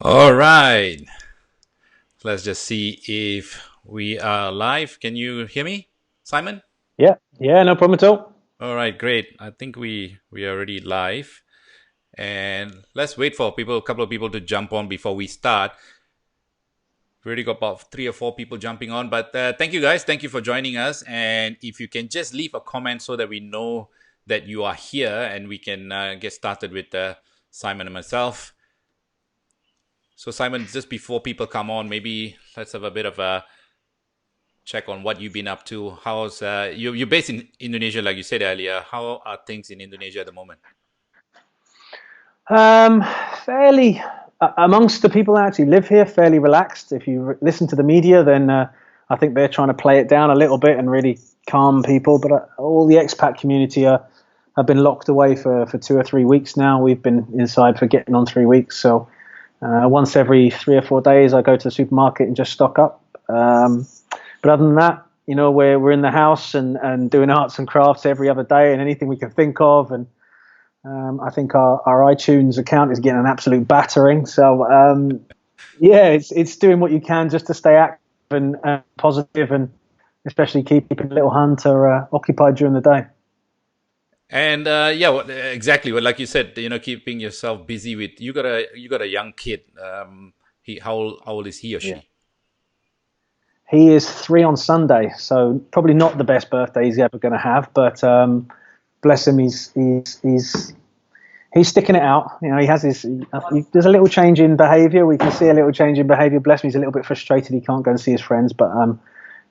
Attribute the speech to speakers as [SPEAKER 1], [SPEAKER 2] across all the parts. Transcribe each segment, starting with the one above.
[SPEAKER 1] All right. Let's just see if we are live. Can you hear me, Simon?
[SPEAKER 2] Yeah, no problem at all.
[SPEAKER 1] All right, great. I think we are already live, and let's wait for a couple of people to jump on before we start. We already got about three or four people jumping on, but thank you guys. Thank you for joining us. And if you can just leave a comment so that we know that you are here, and we can get started with Simon and myself. So, Simon, just before people come on, maybe let's have a bit of a check on what you've been up to. How's you're based in Indonesia, like you said earlier. How are things in Indonesia at the moment?
[SPEAKER 2] Um, Fairly amongst the people that actually live here, fairly relaxed. If you listen to the media, then I think they're trying to play it down a little bit and really calm people. But all the expat community have been locked away for 2 or 3 weeks now. We've been inside for getting on 3 weeks. So once every 3 or 4 days, I go to the supermarket and just stock up. But other than that, we're in the house and doing arts and crafts every other day and anything we can think of. And I think our iTunes account is getting an absolute battering. So yeah, it's doing what you can just to stay active and positive, and especially keeping little Hunter occupied during the day.
[SPEAKER 1] And yeah, exactly. Well, like you said, keeping yourself busy with you got a young kid. How old is he or
[SPEAKER 2] Yeah.
[SPEAKER 1] she?
[SPEAKER 2] He is 3 on Sunday, so probably not the best birthday he's ever going to have. But bless him, he's sticking it out. He has there's a little change in behaviour. We can see a little change in behaviour. Bless him, he's a little bit frustrated. He can't go and see his friends, but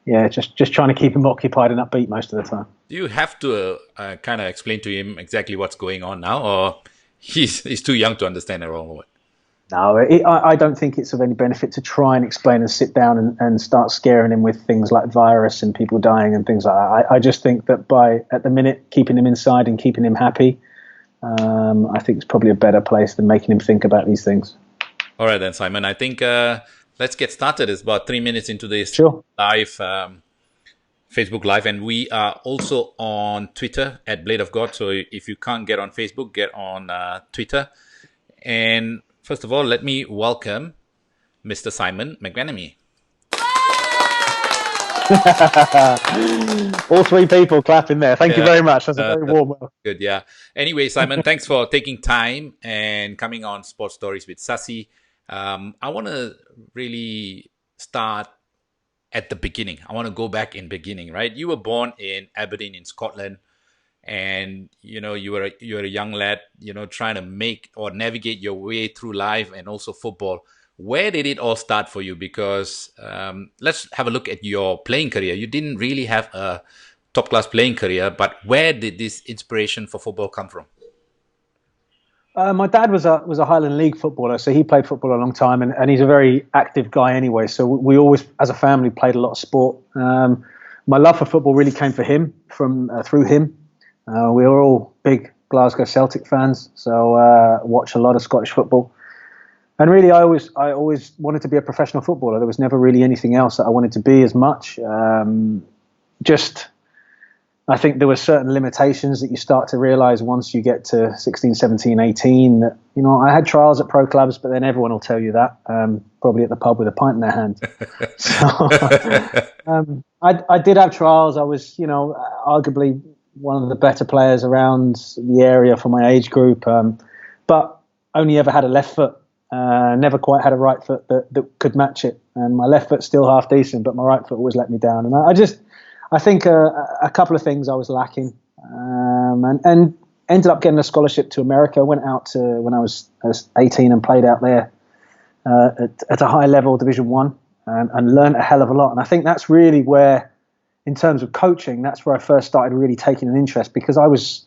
[SPEAKER 2] yeah, just trying to keep him occupied and upbeat most of the time.
[SPEAKER 1] Do you have to kind of explain to him exactly what's going on now, or he's too young to understand it all?
[SPEAKER 2] No, I don't think it's of any benefit to try and explain and sit down and start scaring him with things like virus and people dying and things like that. I just think that at the minute, keeping him inside and keeping him happy, I think it's probably a better place than making him think about these things.
[SPEAKER 1] All right, then, Simon. I think let's get started. It's about 3 minutes into this
[SPEAKER 2] Sure.
[SPEAKER 1] live Facebook Live, and we are also on Twitter at Blade of God. So if you can't get on Facebook, get on Twitter. And first of all, let me welcome Mr. Simon Mcmenemy.
[SPEAKER 2] All three people clapping there. Thank you
[SPEAKER 1] Yeah,
[SPEAKER 2] very much. That's a very warm welcome.
[SPEAKER 1] good. Yeah. Anyway, Simon, thanks for taking time and coming on Sports Stories with Sasi. I want to really start at the beginning. I want to go back in beginning, right? You were born in Aberdeen in Scotland, and you were a young lad, trying to make or navigate your way through life and also football. Where did it all start for you? Because let's have a look at your playing career. You didn't really have a top class playing career, but where did this inspiration for football come from?
[SPEAKER 2] My dad was a Highland League footballer, so he played football a long time, and he's a very active guy anyway. So we always, as a family, played a lot of sport. My love for football really came for him from through him. We were all big Glasgow Celtic fans, so watch a lot of Scottish football. And really, I always wanted to be a professional footballer. There was never really anything else that I wanted to be as much. Just I think there were certain limitations that you start to realise once you get to 16, 17, 18 that, I had trials at pro clubs, but then everyone will tell you that, probably at the pub with a pint in their hand. So I did have trials. I was, arguably one of the better players around the area for my age group, but only ever had a left foot. Never quite had a right foot that could match it. And my left foot's still half decent, but my right foot always let me down. And I think a couple of things I was lacking, and ended up getting a scholarship to America. Went out when I was 18 and played out there at a high level, Division One, and learned a hell of a lot. And I think that's really where, in terms of coaching, that's where I first started really taking an interest, because I was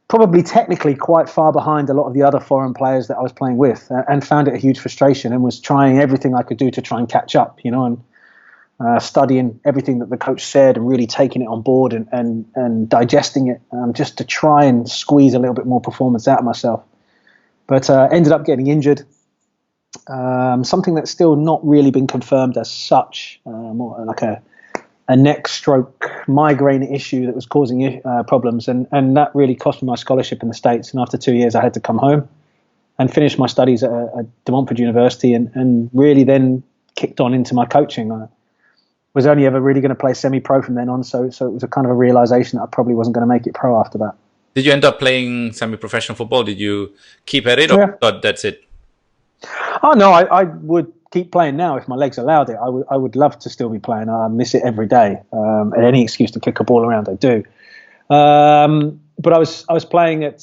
[SPEAKER 2] probably technically quite far behind a lot of the other foreign players that I was playing with, and found it a huge frustration, and was trying everything I could do to try and catch up, and studying everything that the coach said and really taking it on board and digesting it, just to try and squeeze a little bit more performance out of myself. But ended up getting injured, something that's still not really been confirmed as such, more like a neck stroke migraine issue that was causing problems, and that really cost me my scholarship in the States. And after 2 years, I had to come home. and finished my studies at De Montfort University, and really then kicked on into my coaching. I was only ever really going to play semi-pro from then on, so it was a kind of a realization that I probably wasn't going to make it pro after that.
[SPEAKER 1] Did you end up playing semi-professional football? Did you keep at it, or
[SPEAKER 2] Yeah.
[SPEAKER 1] thought that's it?
[SPEAKER 2] Oh no, I would keep playing now if my legs allowed it. I would love to still be playing. I miss it every day, and any excuse to kick a ball around, I do. But I was playing at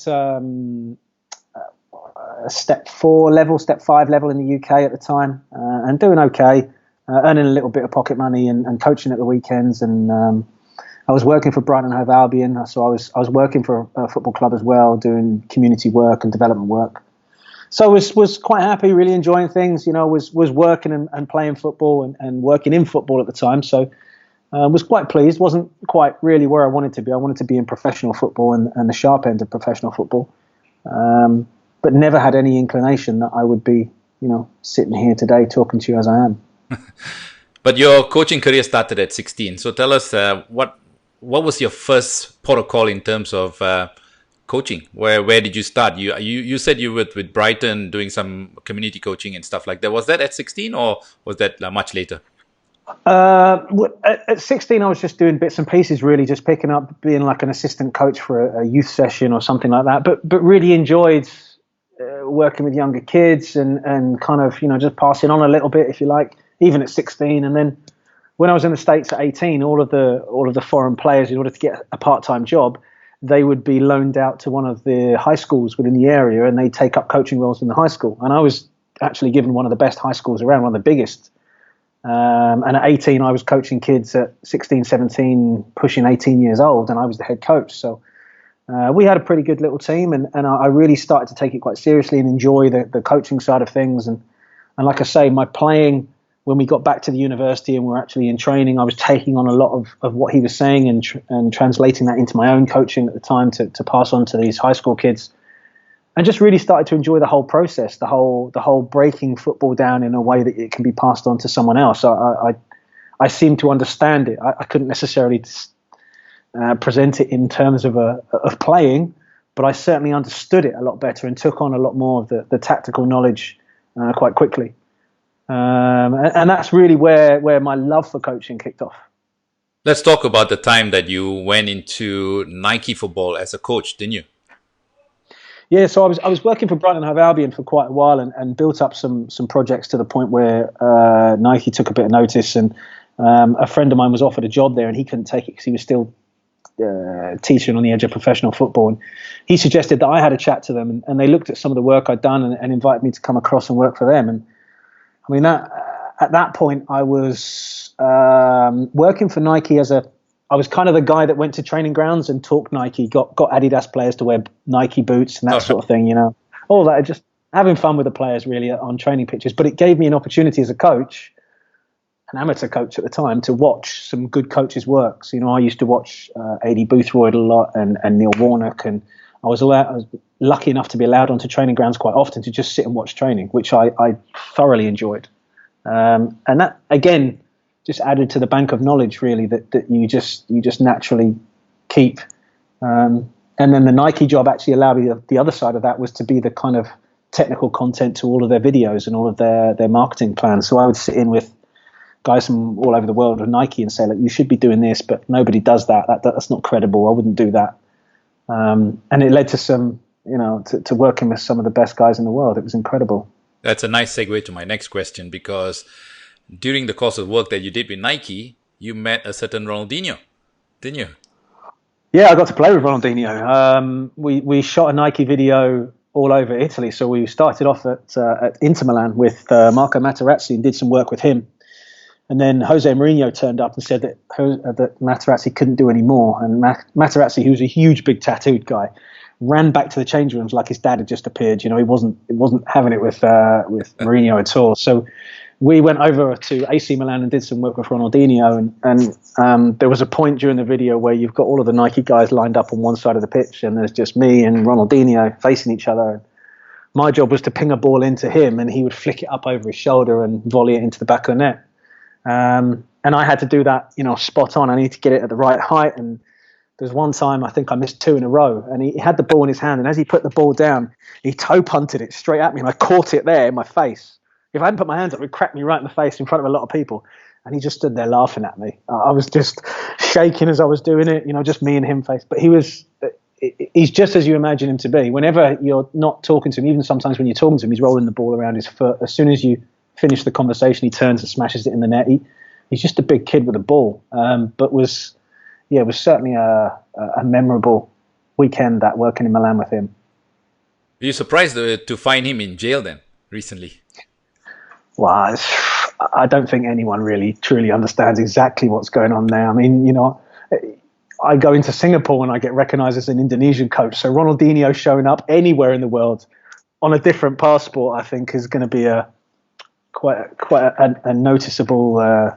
[SPEAKER 2] step 4 level, step 5 level in the UK at the time, and doing okay, earning a little bit of pocket money and coaching at the weekends. And I was working for Brighton and Hove Albion, so I was working for a football club as well, doing community work and development work. So I was quite happy, really enjoying things. Was working and playing football and working in football at the time. So was quite pleased. Wasn't quite really where I wanted to be. I wanted to be in professional football and the sharp end of professional football. But never had any inclination that I would be, sitting here today talking to you as I am.
[SPEAKER 1] But your coaching career started at 16. So tell us what was your first protocol in terms of coaching? Where did you start? You said you were with Brighton doing some community coaching and stuff like that. Was that at 16 or was that much later?
[SPEAKER 2] At 16, I was just doing bits and pieces, really, just picking up, being like an assistant coach for a youth session or something like that. But really enjoyed working with younger kids and kind of, just passing on a little bit, if you like, even at 16. And then when I was in the States at 18, all of the foreign players, in order to get a part-time job, they would be loaned out to one of the high schools within the area, and they'd take up coaching roles in the high school. And I was actually given one of the best high schools around, one of the biggest. And at 18, I was coaching kids at 16, 17, pushing 18 years old, and I was the head coach. So we had a pretty good little team, and I really started to take it quite seriously and enjoy the coaching side of things. And like I say, my playing, when we got back to the university and we're actually in training, I was taking on a lot of what he was saying and translating that into my own coaching at the time to pass on to these high school kids. And just really started to enjoy the whole process, the whole breaking football down in a way that it can be passed on to someone else. I seemed to understand it. I couldn't necessarily present it in terms of playing, but I certainly understood it a lot better and took on a lot more of the tactical knowledge quite quickly. And that's really where my love for coaching kicked off.
[SPEAKER 1] Let's talk about the time that you went into Nike football as a coach, didn't you?
[SPEAKER 2] Yeah, so I was working for Brighton and Hove Albion for quite a while and built up some projects to the point where Nike took a bit of notice, and a friend of mine was offered a job there and he couldn't take it because he was still teaching on the edge of professional football. And he suggested that I had a chat to them, and they looked at some of the work I'd done and invited me to come across and work for them. And I mean, at that point I was working for Nike I was kind of the guy that went to training grounds and talked Nike, got Adidas players to wear Nike boots and that sort of thing, all that, just having fun with the players really on training pitches. But it gave me an opportunity as a coach, an amateur coach at the time, to watch some good coaches' works. I used to watch A.D. Boothroyd a lot and Neil Warnock, and I was lucky enough to be allowed onto training grounds quite often to just sit and watch training, which I thoroughly enjoyed. And that, again, just added to the bank of knowledge, really, that you just naturally keep. And then the Nike job actually allowed me, the other side of that was to be the kind of technical content to all of their videos and all of their marketing plans. So I would sit in with guys from all over the world of Nike and say, look, you should be doing this, but nobody does that. That's not credible. I wouldn't do that. And it led to some, to working with some of the best guys in the world. It was incredible.
[SPEAKER 1] That's a nice segue to my next question, because during the course of work that you did with Nike, you met a certain Ronaldinho, didn't you?
[SPEAKER 2] Yeah, I got to play with Ronaldinho. We shot a Nike video all over Italy. So we started off at Inter Milan with Marco Materazzi and did some work with him. And then Jose Mourinho turned up and said that Materazzi couldn't do any more. And Materazzi, who was a huge, big tattooed guy, ran back to the change rooms like his dad had just appeared. He wasn't having it with Mourinho at all. So we went over to AC Milan and did some work with Ronaldinho, and there was a point during the video where you've got all of the Nike guys lined up on one side of the pitch, and there's just me and Ronaldinho facing each other. And my job was to ping a ball into him, and he would flick it up over his shoulder and volley it into the back of the net. And I had to do that, spot on. I need to get it at the right height and There's one time I think I missed 2 in a row, and he had the ball in his hand, and as he put the ball down, he toe punted it straight at me, and I caught it there in my face. If I hadn't put my hands up, it would crack me right in the face in front of a lot of people. And he just stood there laughing at me. I was just shaking as I was doing it, just me and him face. But he's just as you imagine him to be. Whenever you're not talking to him, even sometimes when you're talking to him, he's rolling the ball around his foot. As soon as you finish the conversation, he turns and smashes it in the net. He's just a big kid with a ball, but was certainly a memorable weekend that working in Milan with him.
[SPEAKER 1] Were you surprised to find him in jail then recently?
[SPEAKER 2] Well, I don't think anyone really truly understands exactly what's going on there. I mean, I go into Singapore and I get recognized as an Indonesian coach. So Ronaldinho showing up anywhere in the world on a different passport, I think, is going to be quite a noticeable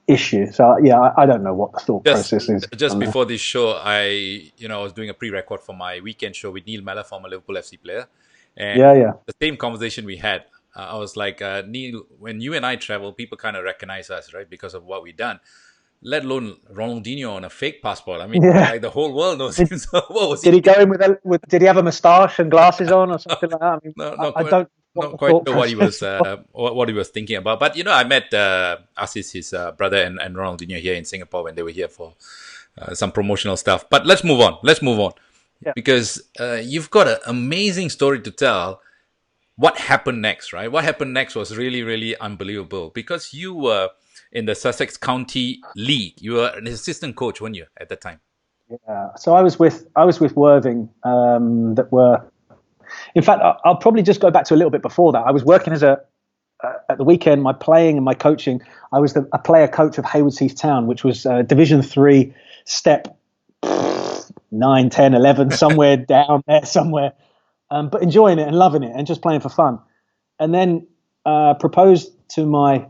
[SPEAKER 2] issue. So yeah, I don't know what the thought process is.
[SPEAKER 1] Just before this show, I was doing a pre-record for my weekend show with Neil Mellor, former Liverpool FC player, and the same conversation we had. I was like, Neil, when you and I travel, people kind of recognize us, right, because of what we've done. Let alone Ronaldinho on a fake passport. I mean, like the whole world knows him. So what was
[SPEAKER 2] did he go in with? Did he have a moustache and glasses on or something like that? I mean, I don't.
[SPEAKER 1] Not quite sure what he was what he was thinking about. But I met Asis, his brother, and Ronaldinho here in Singapore when they were here for some promotional stuff. But let's move on. Because you've got an amazing story to tell. What happened next, right? What happened next was really, really unbelievable because you were in the Sussex County League. You were an assistant coach, weren't you, at the time?
[SPEAKER 2] Yeah. So I was with Worthing that were. In fact, I'll probably just go back to a little bit before that. I was working at the weekend, my playing and my coaching. I was a player coach of Haywards Heath Town, which was Division 3, step 9, 10, 11, somewhere down there somewhere. But enjoying it and loving it and just playing for fun. And then proposed to my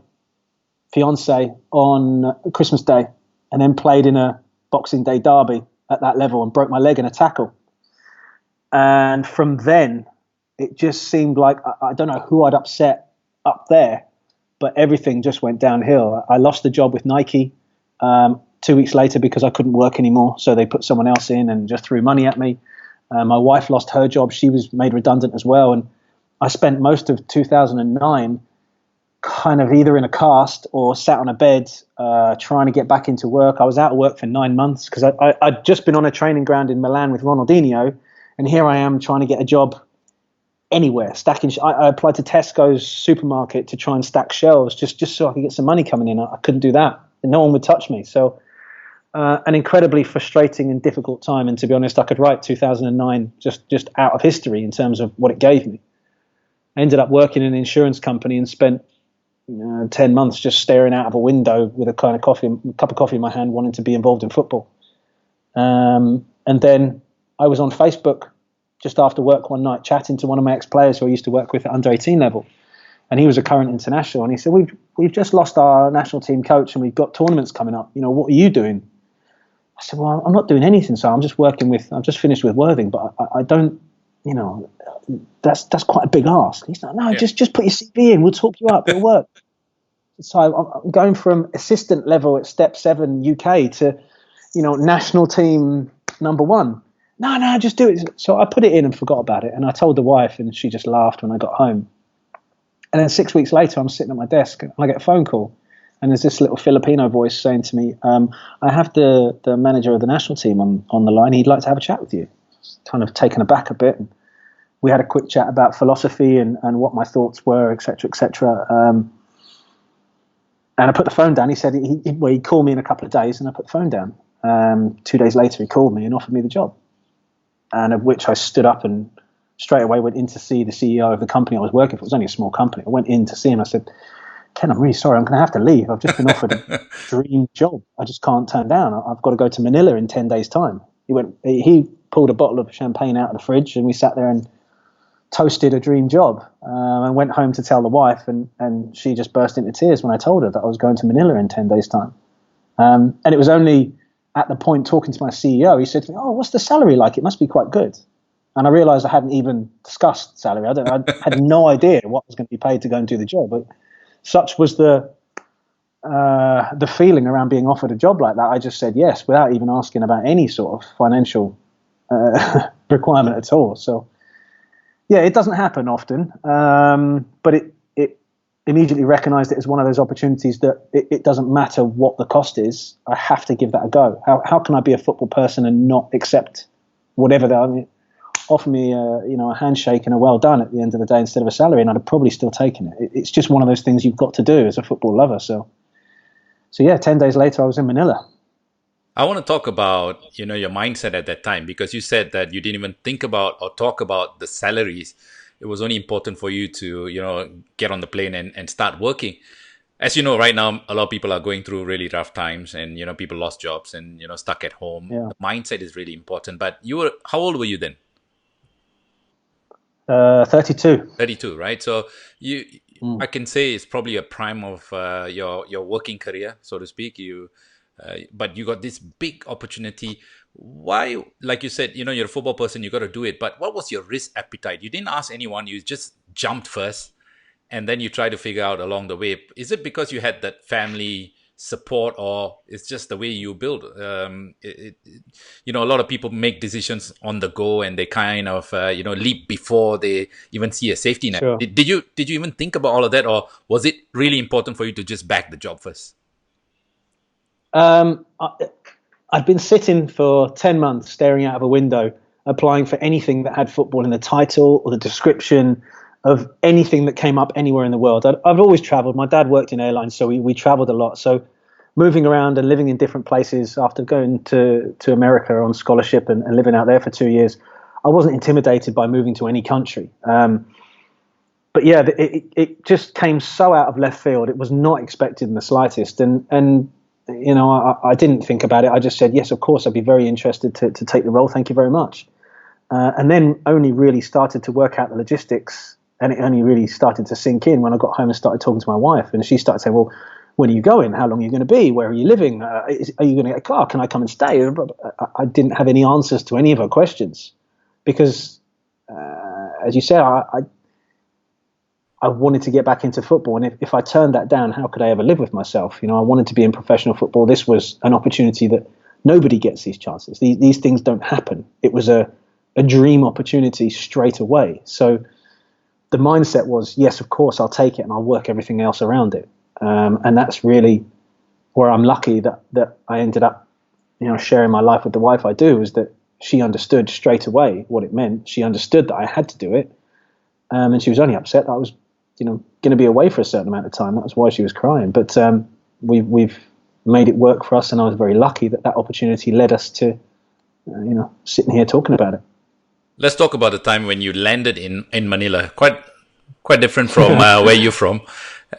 [SPEAKER 2] fiance on Christmas Day and then played in a Boxing Day derby at that level and broke my leg in a tackle. And from then, it just seemed like, I don't know who I'd upset up there, but everything just went downhill. I lost the job with Nike 2 weeks later because I couldn't work anymore. So they put someone else in and just threw money at me. My wife lost her job. She was made redundant as well. And I spent most of 2009 kind of either in a cast or sat on a bed trying to get back into work. I was out of work for 9 months because I'd just been on a training ground in Milan with Ronaldinho. And here I am trying to get a job anywhere, stacking. I applied to Tesco's supermarket to try and stack shelves just so I could get some money coming in. I couldn't do that. And no one would touch me. So an incredibly frustrating and difficult time. And to be honest, I could write 2009 just out of history in terms of what it gave me. I ended up working in an insurance company and spent 10 months just staring out of a window with a cup of coffee in my hand, wanting to be involved in football. And then I was on Facebook just after work one night chatting to one of my ex-players who I used to work with at under 18 level. And he was a current international. And he said, we've just lost our national team coach and we've got tournaments coming up. What are you doing? I said, well, I'm not doing anything. So I'm just I've just finished with Worthing, but I don't, that's quite a big ask. He's like, no, just put your CV in. We'll talk you up. It'll work. So I'm going from assistant level at step 7 UK to, national team number 1. No, just do it. So I put it in and forgot about it. And I told the wife and she just laughed when I got home. And then 6 weeks later, I'm sitting at my desk and I get a phone call. And there's this little Filipino voice saying to me, I have the manager of the national team on the line. He'd like to have a chat with you. Kind of taken aback a bit. And we had a quick chat about philosophy and what my thoughts were, et cetera, et cetera. And I put the phone down. He said he'd call me in a couple of days, and I put the phone down. 2 days later, he called me and offered me the job. And of which I stood up and straight away went in to see the CEO of the company I was working for. It was only a small company. I went in to see him. I said, Ken, I'm really sorry. I'm going to have to leave. I've just been offered a dream job. I just can't turn down. I've got to go to Manila in 10 days' time. He pulled a bottle of champagne out of the fridge and we sat there and toasted a dream job. And went home to tell the wife and she just burst into tears when I told her that I was going to Manila in 10 days' time. And it was only at the point talking to my CEO, he said to me, oh, what's the salary like? It must be quite good. And I realized I hadn't even discussed salary. I had no idea what was going to be paid to go and do the job. But such was the the feeling around being offered a job like that, I just said yes without even asking about any sort of financial requirement at all. So yeah, it doesn't happen often, but it immediately recognised it as one of those opportunities that it doesn't matter what the cost is. I have to give that a go. How can I be a football person and not accept whatever that? I mean, offer me a handshake and a well done at the end of the day instead of a salary, and I'd have probably still taken it. It's just one of those things you've got to do as a football lover. So yeah, 10 days later I was in Manila.
[SPEAKER 1] I want to talk about, your mindset at that time, because you said that you didn't even think about or talk about the salaries. It was only important for you to, get on the plane and start working. As you know, right now, a lot of people are going through really rough times, and, people lost jobs and, stuck at home.
[SPEAKER 2] Yeah.
[SPEAKER 1] The mindset is really important. But how old were you then?
[SPEAKER 2] 32.
[SPEAKER 1] 32, right? So I can say it's probably a prime of your working career, so to speak. But you got this big opportunity. Why, like you said, you're a football person, you got to do it. But what was your risk appetite? You didn't ask anyone, you just jumped first, and then you try to figure out along the way. Is it because you had that family support, or it's just the way you build? A lot of people make decisions on the go, and they kind of leap before they even see a safety net.
[SPEAKER 2] Sure.
[SPEAKER 1] Did you even think about all of that, or was it really important for you to just back the job first?
[SPEAKER 2] I'd been sitting for 10 months staring out of a window, applying for anything that had football in the title or the description of anything that came up anywhere in the world. I've always traveled. My dad worked in airlines, so we traveled a lot. So moving around and living in different places after going to America on scholarship and living out there for 2 years, I wasn't intimidated by moving to any country. But yeah, it just came so out of left field. It was not expected in the slightest. And I didn't think about it. I just said, yes, of course, I'd be very interested to take the role. Thank you very much. And then only really started to work out the logistics, and it only really started to sink in when I got home and started talking to my wife. And she started saying, well, when are you going? How long are you going to be? Where are you living? Are you going to get a car? Can I come and stay? I didn't have any answers to any of her questions because, as you said, I wanted to get back into football. And if I turned that down, how could I ever live with myself? I wanted to be in professional football. This was an opportunity that nobody gets these chances. These things don't happen. It was a dream opportunity straight away. So the mindset was, yes, of course, I'll take it and I'll work everything else around it. And that's really where I'm lucky that I ended up, sharing my life with the wife I do, is that she understood straight away what it meant. She understood that I had to do it. And she was only upset that I was, going to be away for a certain amount of time. That was why she was crying. But we've made it work for us. And I was very lucky that opportunity led us to, sitting here talking about it.
[SPEAKER 1] Let's talk about the time when you landed in Manila. Quite different from where you're from.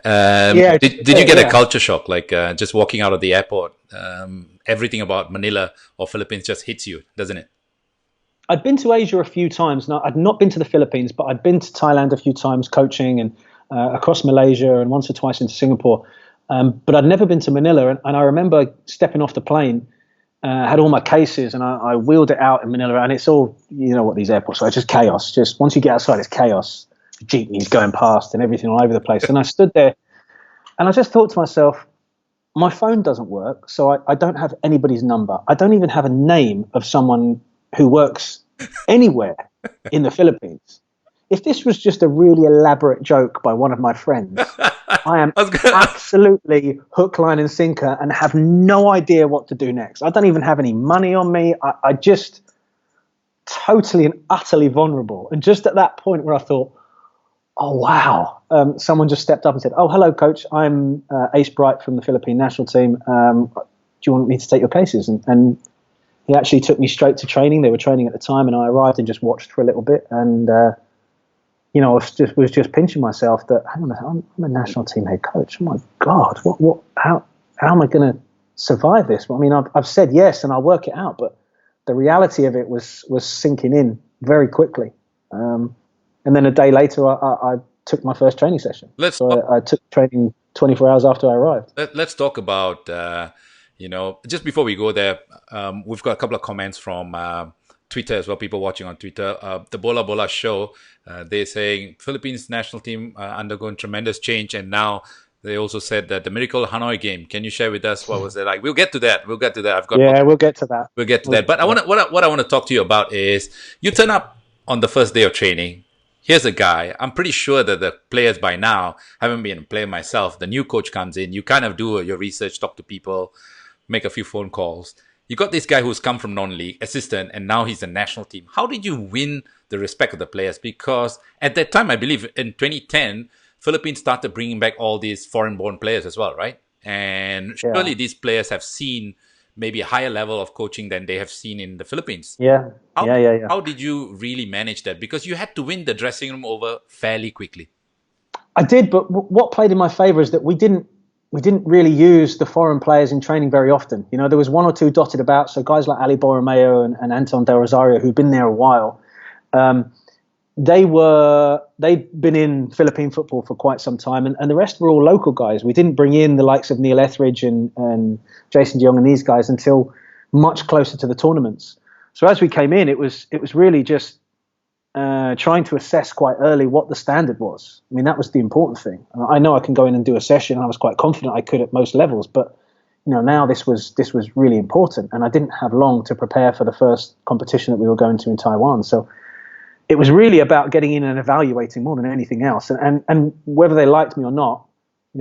[SPEAKER 1] Did you get a culture shock, like just walking out of the airport? Everything about Manila or Philippines just hits you, doesn't it?
[SPEAKER 2] I'd been to Asia a few times. Now, I'd not been to the Philippines, but I'd been to Thailand a few times coaching, and across Malaysia, and once or twice into Singapore. But I'd never been to Manila. And I remember stepping off the plane, had all my cases, and I wheeled it out in Manila. And it's all, what these airports are, it's just chaos. Just once you get outside, it's chaos. Jeepneys going past and everything all over the place. And I stood there and I just thought to myself, my phone doesn't work, so I don't have anybody's number. I don't even have a name of someone who works anywhere in the Philippines. If this was just a really elaborate joke by one of my friends, I am absolutely hook, line and sinker and have no idea what to do next. I don't even have any money on me. I just totally and utterly vulnerable. And just at that point where I thought, oh, wow. Someone just stepped up and said, oh, hello, coach. I'm Ace Bright from the Philippine national team. Do you want me to take your cases? And he actually took me straight to training. They were training at the time, and I arrived and just watched for a little bit. And, I was just pinching myself that, hang on, I'm a national team head coach. Oh, my God, how am I going to survive this? Well, I mean, I've said yes, and I'll work it out. But the reality of it was sinking in very quickly. And then a day later, I took my first training session. I took training 24 hours after I arrived.
[SPEAKER 1] Let's talk about, just before we go there, we've got a couple of comments from Twitter as well, people watching on Twitter. The Bola Bola show, they're saying Philippines national team undergoing tremendous change, and now They also said that the miracle Hanoi game. Can you share with us what was it like? We'll get to that. We'll get to that. I've got
[SPEAKER 2] Yeah, we'll get to that.
[SPEAKER 1] We'll get to that. But I want to, what I want to talk to you about is you turn up on the first day of training. Here's a guy. I'm pretty sure that the players by now, haven't been a player myself. The new coach comes in. You kind of do your research, talk to people, make a few phone calls. You got this guy who's come from non-league, assistant, and now he's a national team. How did you win the respect of the players? Because at that time, I believe in 2010, Philippines started bringing back all these foreign-born players as well, right? And surely these players have seen maybe a higher level of coaching than they have seen in the Philippines. How did you really manage that? Because you had to win the dressing room over fairly quickly.
[SPEAKER 2] I did, but what played in my favour is that we didn't really use the foreign players in training very often. You know, there was one or two dotted about. So guys like Ali Borromeo and Anton Del Rosario, who'd been there a while, they'd been in Philippine football for quite some time, and the rest were all local guys. We didn't bring in the likes of Neil Etheridge and Jason de Jong and these guys until much closer to the tournaments. So as we came in, it was really just trying to assess quite early what the standard was. I mean, that was the important thing. I know I can go in and do a session, and I was quite confident I could at most levels, but now this was really important, and I didn't have long to prepare for the first competition that we were going to in Taiwan. So it was really about getting in and evaluating more than anything else. And whether they liked me or not,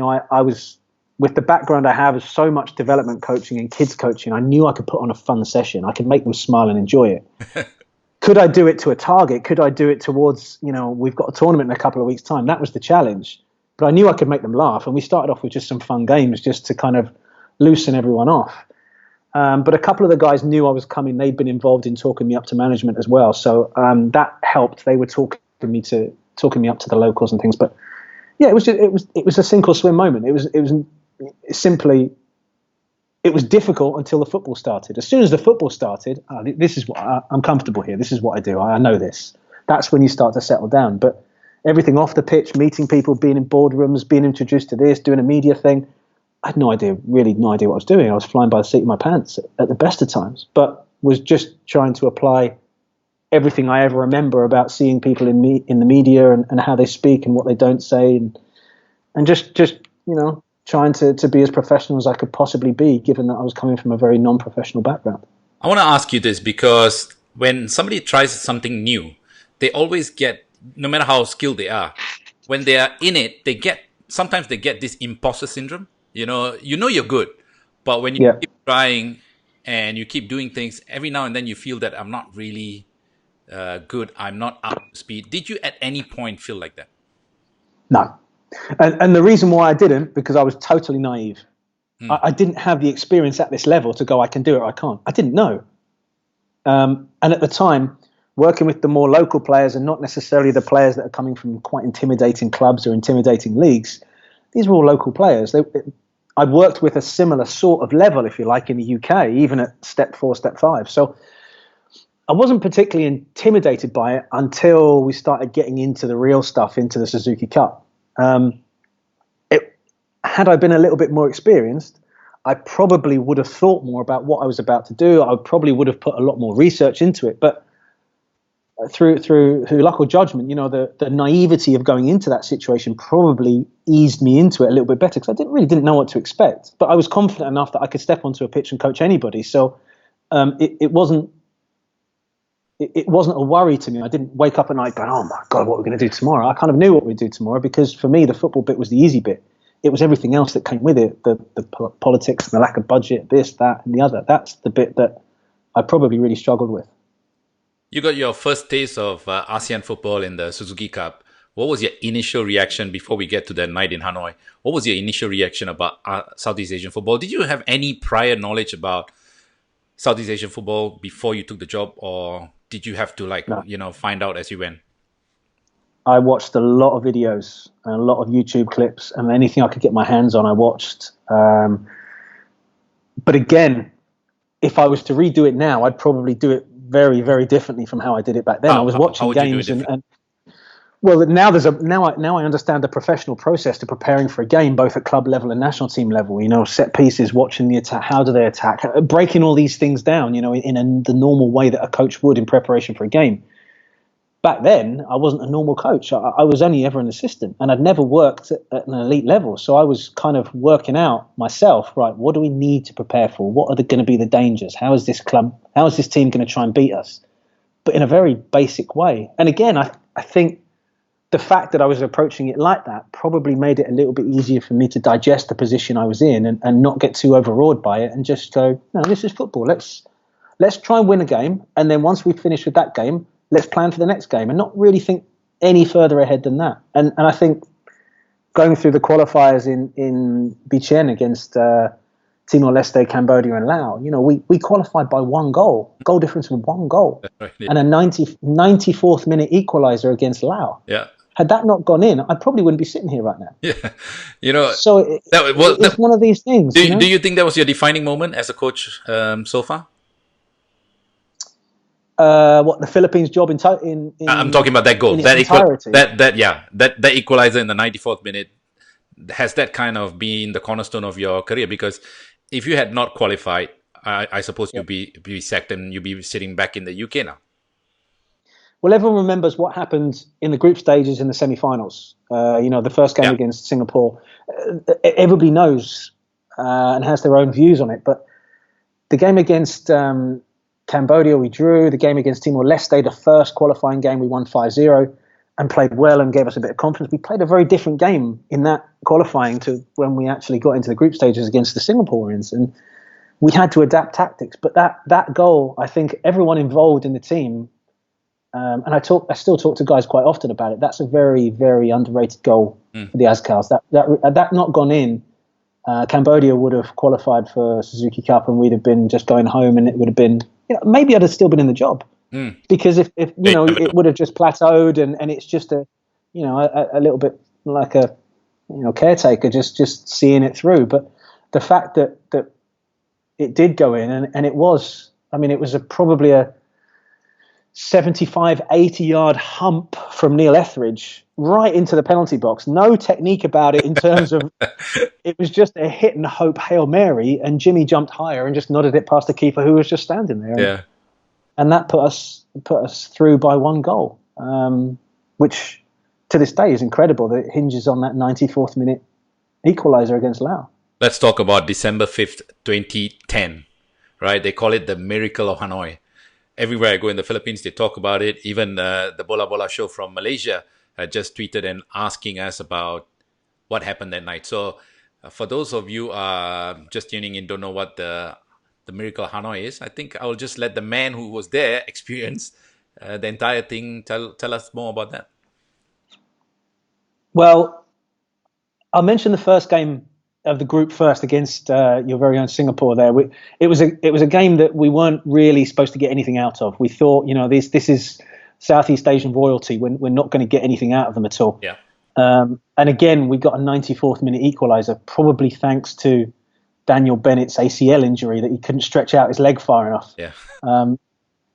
[SPEAKER 2] I was, with the background I have of so much development coaching and kids coaching, I knew I could put on a fun session. I could make them smile and enjoy it. Could I do it to a target? Could I do it towards, we've got a tournament in a couple of weeks' time? That was the challenge. But I knew I could make them laugh. And we started off with just some fun games just to kind of loosen everyone off. But a couple of the guys knew I was coming. They'd been involved in talking me up to management as well. So that helped. They were talking me up to the locals and things. But yeah, it was a sink or swim moment. It was difficult until the football started. As soon as the football started, this is what I'm comfortable here. This is what I do. I know this. That's when you start to settle down. But everything off the pitch, meeting people, being in boardrooms, being introduced to this, doing a media thing, I had no idea what I was doing. I was flying by the seat of my pants at the best of times, but was just trying to apply everything I ever remember about seeing people in the media and how they speak and what they don't say, and just trying to be as professional as I could possibly be, given that I was coming from a very non-professional background.
[SPEAKER 1] I want to ask you this because when somebody tries something new, they always get, no matter how skilled they are, when they are in it, sometimes they get this imposter syndrome. You're good, but when you keep trying and you keep doing things, every now and then you feel that I'm not really good. I'm not up to speed. Did you at any point feel like that?
[SPEAKER 2] No. And the reason why I didn't, because I was totally naive. I didn't have the experience at this level to go, I can do it or I can't. I didn't know. And at the time, working with the more local players and not necessarily the players that are coming from quite intimidating clubs or intimidating leagues, these were all local players. I'd worked with a similar sort of level, if you like, in the UK, even at step 4, step 5. So I wasn't particularly intimidated by it until we started getting into the real stuff, into the Suzuki Cup. Had I been a little bit more experienced, I probably would have thought more about what I was about to do. I probably would have put a lot more research into it. But through luck or judgment, the naivety of going into that situation probably eased me into it a little bit better, because I didn't know what to expect. But I was confident enough that I could step onto a pitch and coach anybody. So it wasn't a worry to me. I didn't wake up at night going, oh my God, what are we going to do tomorrow? I kind of knew what we'd do tomorrow, because for me, the football bit was the easy bit. It was everything else that came with it, the politics and the lack of budget, this, that, and the other. That's the bit that I probably really struggled with.
[SPEAKER 1] You got your first taste of ASEAN football in the Suzuki Cup. What was your initial reaction before we get to that night in Hanoi? What was your initial reaction about Southeast Asian football? Did you have any prior knowledge about Southeast Asian football before you took the job, or did you have to find out as you went?
[SPEAKER 2] I watched a lot of videos and a lot of YouTube clips, and anything I could get my hands on, I watched. But again, if I was to redo it now, I'd probably do it very, very differently from how I did it back then. I was watching games, and now I understand the professional process to preparing for a game, both at club level and national team level. Set pieces, watching the attack, how do they attack, breaking all these things down, in the normal way that a coach would in preparation for a game. back then I wasn't a normal coach. I was only ever an assistant, and I'd never worked at an elite level. So I was kind of working out myself, right, what do we need to prepare for? What are going to be the dangers? How is this team going to try and beat us? But in a very basic way. And again, I think the fact that I was approaching it like that probably made it a little bit easier for me to digest the position I was in and not get too overawed by it and just go, no, this is football. Let's try and win a game. And then once we finish with that game, let's plan for the next game and not really think any further ahead than that. And I think going through the qualifiers in Bichen against Timor-Leste, Cambodia and Laos, we qualified by one goal difference of one goal,
[SPEAKER 1] Right, yeah.
[SPEAKER 2] and a 94th minute equaliser against Laos.
[SPEAKER 1] Yeah.
[SPEAKER 2] Had that not gone in, I probably wouldn't be sitting here right now.
[SPEAKER 1] Yeah.
[SPEAKER 2] So it's one of these things.
[SPEAKER 1] Do you think that was your defining moment as a coach so far?
[SPEAKER 2] What, the Philippines job in
[SPEAKER 1] I'm talking about that goal, that equalizer in the 94th minute. Has that kind of been the cornerstone of your career? Because if you had not qualified, I suppose you'd be sacked and you'd be sitting back in the UK now.
[SPEAKER 2] Well, everyone remembers what happened in the group stages in the semi-finals. The first game against Singapore. Everybody knows and has their own views on it. But the game against Cambodia, we drew. The game against Timor-Leste, the first qualifying game, we won 5-0 and played well and gave us a bit of confidence. We played a very different game in that qualifying to when we actually got into the group stages against the Singaporeans. And we had to adapt tactics. But that goal, I think everyone involved in the team, and I still talk to guys quite often about it. That's a very, very underrated goal for the Azkals. That not gone in, Cambodia would have qualified for Suzuki Cup, and we'd have been just going home, and it would have been, maybe I'd have still been in the job, because if it would have just plateaued, and it's just a little bit like a caretaker, just seeing it through. But the fact that it did go in, and it was probably a 75, 80-yard hump from Neil Etheridge right into the penalty box. No technique about it in terms of it was just a hit and hope Hail Mary, and Jimmy jumped higher and just nodded it past the keeper who was just standing there.
[SPEAKER 1] Yeah.
[SPEAKER 2] And that put us through by one goal, which to this day is incredible that it hinges on that 94th minute equaliser against Laos.
[SPEAKER 1] Let's talk about December 5th, 2010, right? They call it the Miracle of Hanoi. Everywhere I go in the Philippines, they talk about it. Even the Bola Bola show from Malaysia just tweeted and asking us about what happened that night. So for those of you just tuning in, don't know what the Miracle of Hanoi is, I think I will just let the man who was there experience the entire thing. Tell us more about that.
[SPEAKER 2] Well, I'll mention the first game of the group first against your very own Singapore. There, it was a game that we weren't really supposed to get anything out of. We thought, this is Southeast Asian royalty. We're not going to get anything out of them at all.
[SPEAKER 1] Yeah.
[SPEAKER 2] And again, we got a 94th minute equaliser, probably thanks to Daniel Bennett's ACL injury, that he couldn't stretch out his leg far enough.
[SPEAKER 1] Yeah.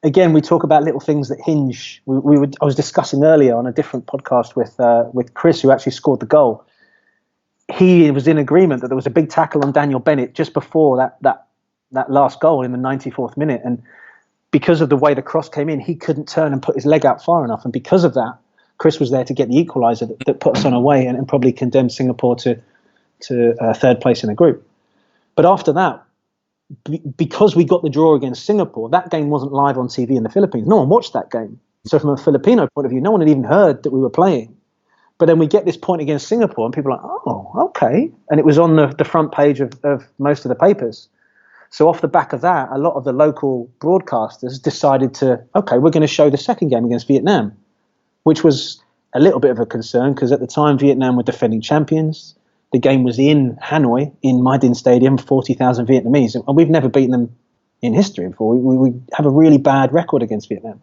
[SPEAKER 2] Again, we talk about little things that hinge. I was discussing earlier on a different podcast with Chris, who actually scored the goal. He was in agreement that there was a big tackle on Daniel Bennett just before that last goal in the 94th minute. And because of the way the cross came in, he couldn't turn and put his leg out far enough. And because of that, Chris was there to get the equaliser that put us on our way and probably condemned Singapore to third place in the group. But after that, because we got the draw against Singapore, that game wasn't live on TV in the Philippines. No one watched that game. So from a Filipino point of view, no one had even heard that we were playing. But then we get this point against Singapore, and people are like, oh, okay. And it was on the front page of most of the papers. So off the back of that, a lot of the local broadcasters decided we're going to show the second game against Vietnam, which was a little bit of a concern because at the time Vietnam were defending champions. The game was in Hanoi, in My Dinh Stadium, 40,000 Vietnamese. And we've never beaten them in history before. We have a really bad record against Vietnam.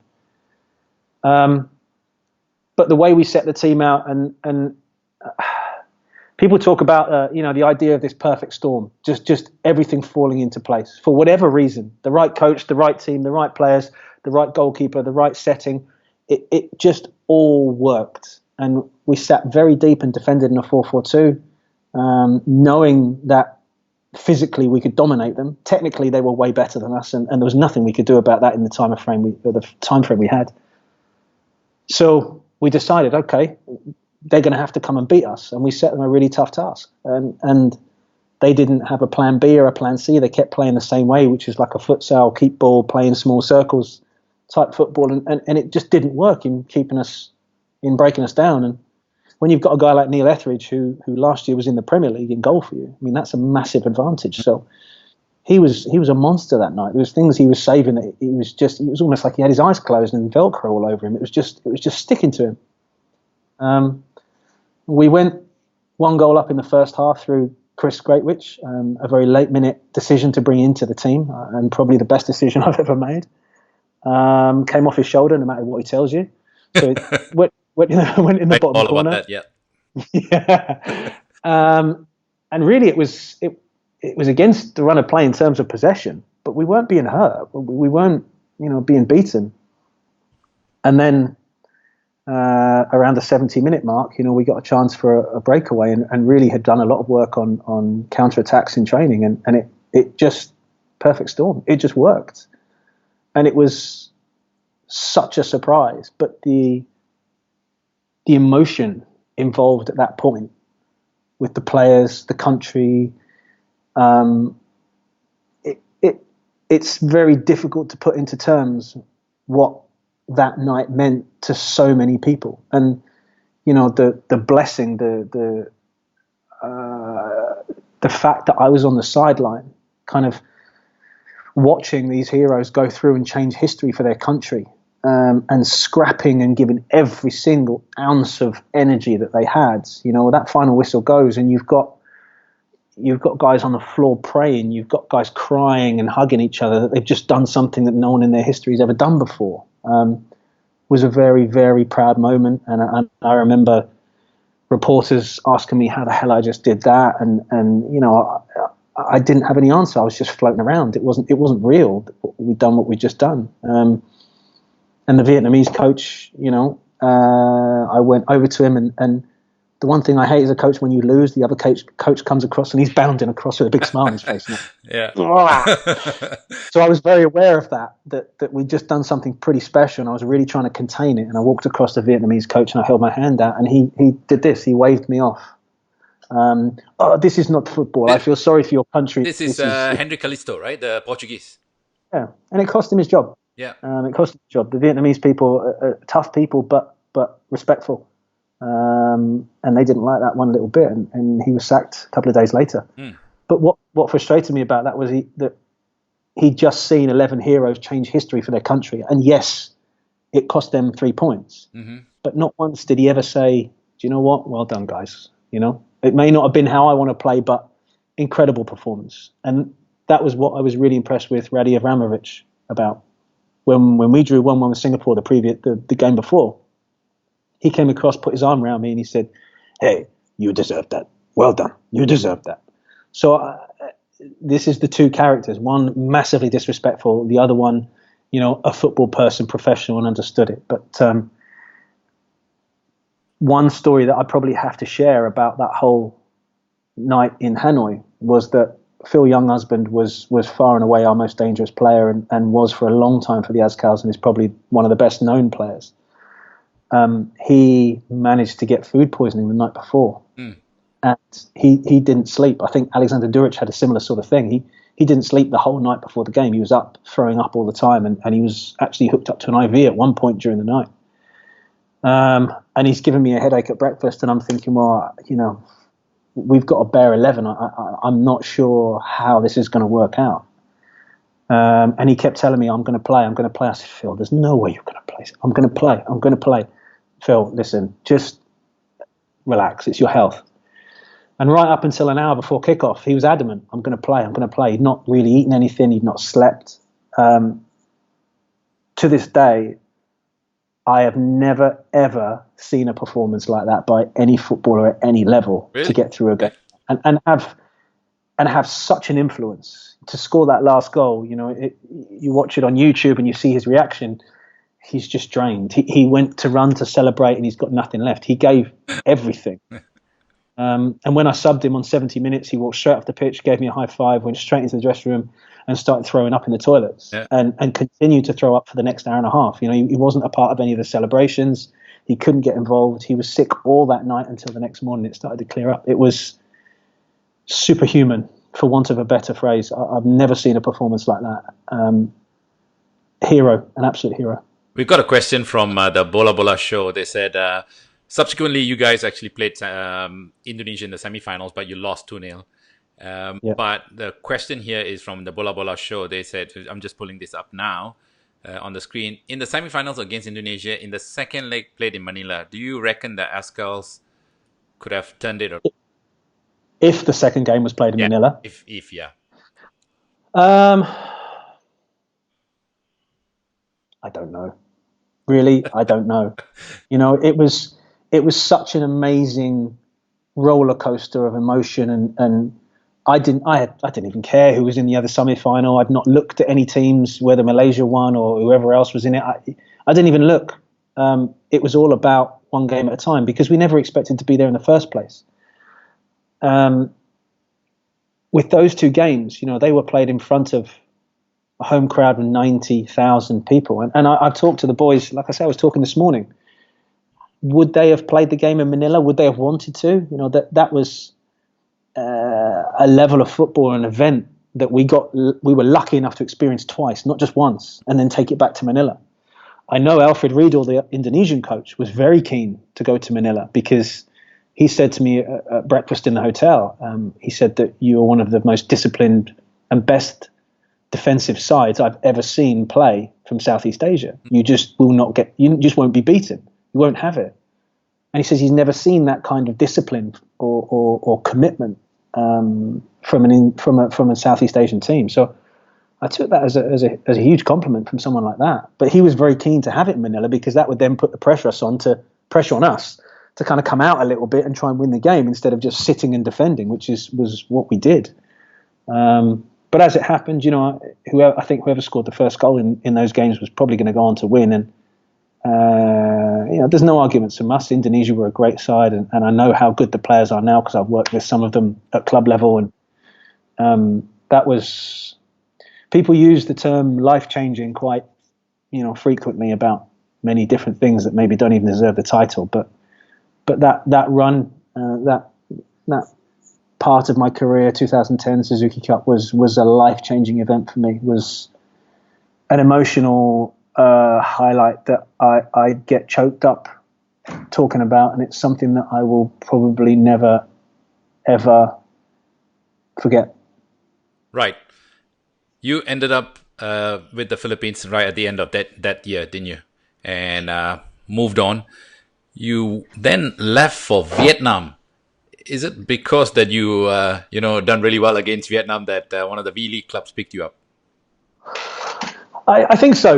[SPEAKER 2] But the way we set the team out, and people talk about the idea of this perfect storm, just everything falling into place for whatever reason. The right coach, the right team, the right players, the right goalkeeper, the right setting. It just all worked, and we sat very deep and defended in a 4-4-2, knowing that physically we could dominate them. Technically, they were way better than us, and there was nothing we could do about that in the time frame we had. So we decided, okay, they're going to have to come and beat us, and we set them a really tough task. And they didn't have a plan B or a plan C. They kept playing the same way, which is like a futsal, keep ball, playing small circles type football, and it just didn't work in breaking us down. And when you've got a guy like Neil Etheridge, who last year was in the Premier League in goal for you, I mean, that's a massive advantage. So he was a monster that night. There was things he was saving that it was almost like he had his eyes closed and Velcro all over him. It was just sticking to him. We went 1 goal up in the first half through Chris Greatwich, a very late minute decision to bring into the team, and probably the best decision I've ever made. Came off his shoulder, no matter what he tells you. So it went in the bottom
[SPEAKER 1] all
[SPEAKER 2] corner.
[SPEAKER 1] about that, yeah.
[SPEAKER 2] Yeah. And really, it was against the run of play in terms of possession, but we weren't being hurt. We weren't, being beaten. And then around the 70-minute mark, we got a chance for a breakaway, and really had done a lot of work on counter-attacks in training, and it just, perfect storm. It just worked. And it was such a surprise, but the emotion involved at that point with the players, the country, it's very difficult to put into terms what that night meant to so many people. And the blessing, the fact that I was on the sideline, kind of watching these heroes go through and change history for their country, and scrapping and giving every single ounce of energy that they had. That final whistle goes, and you've got guys on the floor praying, you've got guys crying and hugging each other that they've just done something that no one in their history has ever done before. Was a very, very proud moment, and I remember reporters asking me how the hell I just did that, and I didn't have any answer. I was just floating around. It wasn't real. We'd done what we'd just done. And the Vietnamese coach, I went over to him, and the one thing I hate as a coach, when you lose, the other coach comes across and he's bounding across with a big smile on his face.
[SPEAKER 1] Yeah.
[SPEAKER 2] So I was very aware of that we'd just done something pretty special, and I was really trying to contain it. And I walked across the Vietnamese coach and I held my hand out, and he did this. He waved me off. This is not football. I feel sorry for your country.
[SPEAKER 1] This is Henry Callisto, right? The Portuguese.
[SPEAKER 2] Yeah, and it cost him his job.
[SPEAKER 1] Yeah.
[SPEAKER 2] It cost him his job. The Vietnamese people are tough people, but respectful. And they didn't like that one little bit, and he was sacked a couple of days later. But what frustrated me about that was that he'd just seen 11 heroes change history for their country, and yes, it cost them 3 points. Mm-hmm. But not once did he ever say, "Do you know what? Well done, guys." It may not have been how I want to play, but incredible performance. And that was what I was really impressed with Radi Avramovic about. When we drew 1-1 with Singapore the game before, he came across, put his arm around me, and he said, "Hey, you deserve that. Well done. You deserve that." So this is the two characters. One massively disrespectful, the other one, a football person, professional, and understood it. But one story that I probably have to share about that whole night in Hanoi was that Phil Younghusband was far and away our most dangerous player, and was for a long time for the Azkals, and is probably one of the best known players. He managed to get food poisoning the night before, and he didn't sleep. I think Alexander Duric had a similar sort of thing. He didn't sleep the whole night before the game. He was up, throwing up all the time, and he was actually hooked up to an IV at one point during the night. And he's given me a headache at breakfast, and I'm thinking, well, we've got a bare 11. I'm not sure how this is going to work out. And he kept telling me, I'm going to play. I said, Phil, there's no way you're going to play. I'm going to play. Phil, listen, just relax. It's your health. And right up until an hour before kickoff, he was adamant, I'm going to play. He'd not really eaten anything. He'd not slept. To this day, I have never, ever seen a performance like that by any footballer at any level. Really? To get through a game and have such an influence to score that last goal. You watch it on YouTube and you see his reaction. He's just drained. He went to run to celebrate and he's got nothing left. He gave everything. And when I subbed him on 70 minutes, he walked straight off the pitch, gave me a high five, went straight into the dressing room and started throwing up in the toilets, and continued to throw up for the next hour and a half. He wasn't a part of any of the celebrations. He couldn't get involved. He was sick all that night until the next morning. It started to clear up. It was superhuman, for want of a better phrase. I've never seen a performance like that. Hero, an absolute hero.
[SPEAKER 1] We've got a question from the Bola Bola show. They said, subsequently, you guys actually played Indonesia in the semi-finals, but you lost 2-0. But the question here is from the Bola Bola show. They said, I'm just pulling this up now on the screen. In the semi-finals against Indonesia, in the second leg played in Manila, do you reckon the Ascals could have turned it?
[SPEAKER 2] If the second game was played in Manila?
[SPEAKER 1] If yeah.
[SPEAKER 2] I don't know. Really, I don't know. You know, it was such an amazing roller coaster of emotion, and I didn't even care who was in the other semi-final. I'd not looked at any teams, whether Malaysia won or whoever else was in it. I didn't even look. It was all about one game at a time, because we never expected to be there in the first place. With those two games, you know, they were played in front of a home crowd of 90,000 people. And I've talked to the boys, like I said, I was talking this morning. Would they have played the game in Manila? Would they have wanted to? You know, that was a level of football, an event that we were lucky enough to experience twice, not just once, and then take it back to Manila. I know Alfred Riedel, the Indonesian coach, was very keen to go to Manila, because he said to me at breakfast in the hotel, he said that you are one of the most disciplined and best defensive sides I've ever seen play from Southeast Asia. You just you just won't be beaten. You won't have it. And he says he's never seen that kind of discipline or commitment from a Southeast Asian team. So I took that as a huge compliment from someone like that. But he was very keen to have it in Manila, because that would then put the pressure on us to kind of come out a little bit and try and win the game, instead of just sitting and defending, which was what we did. But as it happened, you know, whoever scored the first goal in those games was probably going to go on to win. And you know, there's no arguments from us. Indonesia were a great side, and I know how good the players are now, because I've worked with some of them at club level. And that was, people use the term life-changing quite, you know, frequently about many different things that maybe don't even deserve the title. But that run, that part of my career, 2010 Suzuki Cup, was a life-changing event for me. It was an emotional highlight that I get choked up talking about, and it's something that I will probably never, ever forget.
[SPEAKER 1] Right. You ended up with the Philippines right at the end of that year, didn't you? And moved on. You then left for Vietnam. Is it because that you done really well against Vietnam that one of the V-League clubs picked you up?
[SPEAKER 2] I think so.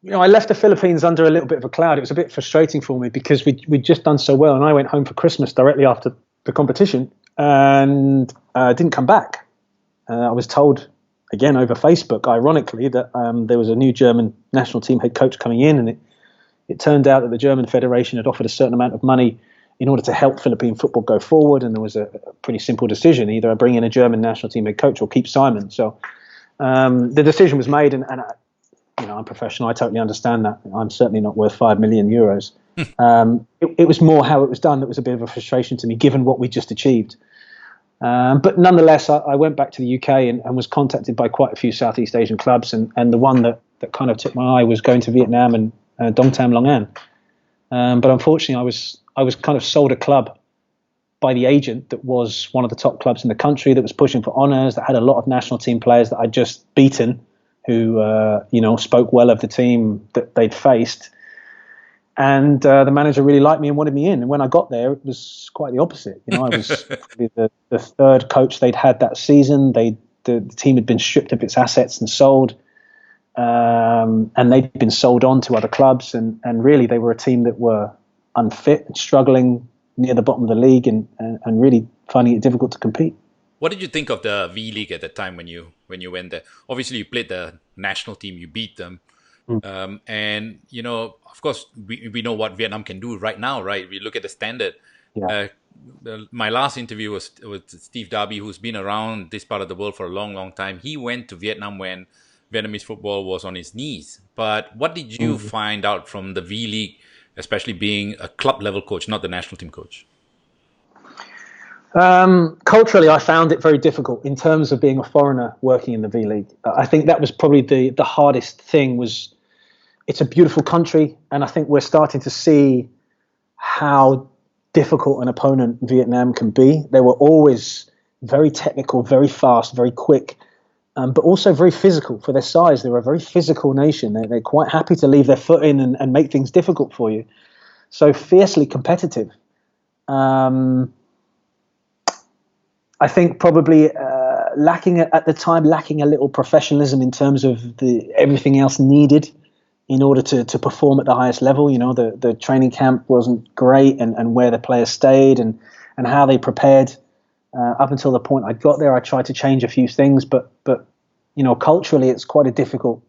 [SPEAKER 2] You know, I left the Philippines under a little bit of a cloud. It was a bit frustrating for me, because we'd just done so well, and I went home for Christmas directly after the competition, and didn't come back. I was told, again over Facebook, ironically, that there was a new German national team head coach coming in, and it turned out that the German Federation had offered a certain amount of money in order to help Philippine football go forward, and there was a pretty simple decision: either I bring in a German national team head coach or keep Simon. So the decision was made, and you know, I'm professional. I totally understand that. I'm certainly not worth 5 million euros. It was more how it was done that was a bit of a frustration to me, given what we just achieved. But nonetheless, I went back to the UK and was contacted by quite a few Southeast Asian clubs, and the one that kind of took my eye was going to Vietnam and Dong Tam Long An. But unfortunately, I was kind of sold a club by the agent that was one of the top clubs in the country, that was pushing for honours, that had a lot of national team players that I'd just beaten, who spoke well of the team that they'd faced. And the manager really liked me and wanted me in. And when I got there, it was quite the opposite. You know, I was probably the third coach they'd had that season. The team had been stripped of its assets and sold. And they'd been sold on to other clubs. And really, they were a team that were unfit and struggling near the bottom of the league, and really finding it difficult to compete.
[SPEAKER 1] What did you think of the V-League at the time when you went there? Obviously, you played the national team, you beat them. And, you know, of course, we know what Vietnam can do right now, right? We look at the standard. Yeah. My last interview was with Steve Darby, who's been around this part of the world for a long, long time. He went to Vietnam when Vietnamese football was on its knees. But what did you find out from the V-League especially being a club level coach, not the national team coach?
[SPEAKER 2] Culturally, I found it very difficult in terms of being a foreigner working in the V League. I think that was probably the hardest thing. Was it's a beautiful country, and I think we're starting to see how difficult an opponent Vietnam can be. They were always very technical, very fast, very quick, but also very physical for their size. They were a very physical nation. They're quite happy to leave their foot in and make things difficult for you. So fiercely competitive. I think probably lacking at the time, lacking a little professionalism in terms of everything else needed in order to perform at the highest level. You know, the training camp wasn't great, and where the players stayed and how they prepared up until the point I got there. I tried to change a few things, but you know, culturally, it's quite a difficult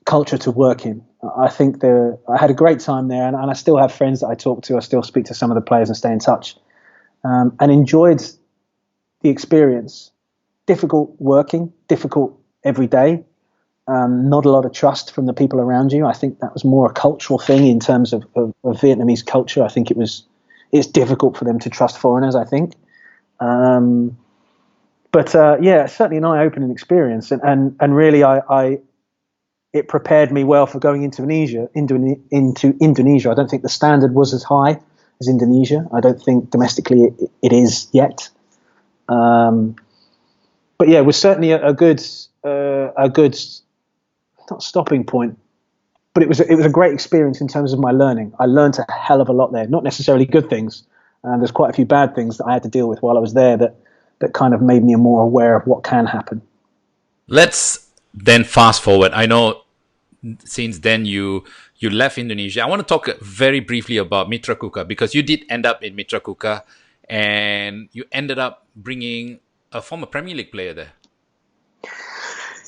[SPEAKER 2] culture to work in. I think I had a great time there, and I still have friends that I talk to. I still speak to some of the players and stay in touch. And enjoyed the experience. Difficult working, difficult every day. Not a lot of trust from the people around you. I think that was more a cultural thing in terms of Vietnamese culture. I think it's difficult for them to trust foreigners, I think. But certainly an eye-opening experience, and really, it prepared me well for going into Indonesia. I don't think the standard was as high as Indonesia. I don't think domestically it is yet. But yeah, it was certainly a good not stopping point, but it was a great experience in terms of my learning. I learned a hell of a lot there. Not necessarily good things. There's quite a few bad things that I had to deal with while I was there that kind of made me more aware of what can happen.
[SPEAKER 1] Let's then fast forward. I know since then you left Indonesia. I want to talk very briefly about Mitra Kukar, because you did end up in Mitra Kukar and you ended up bringing a former Premier League player there.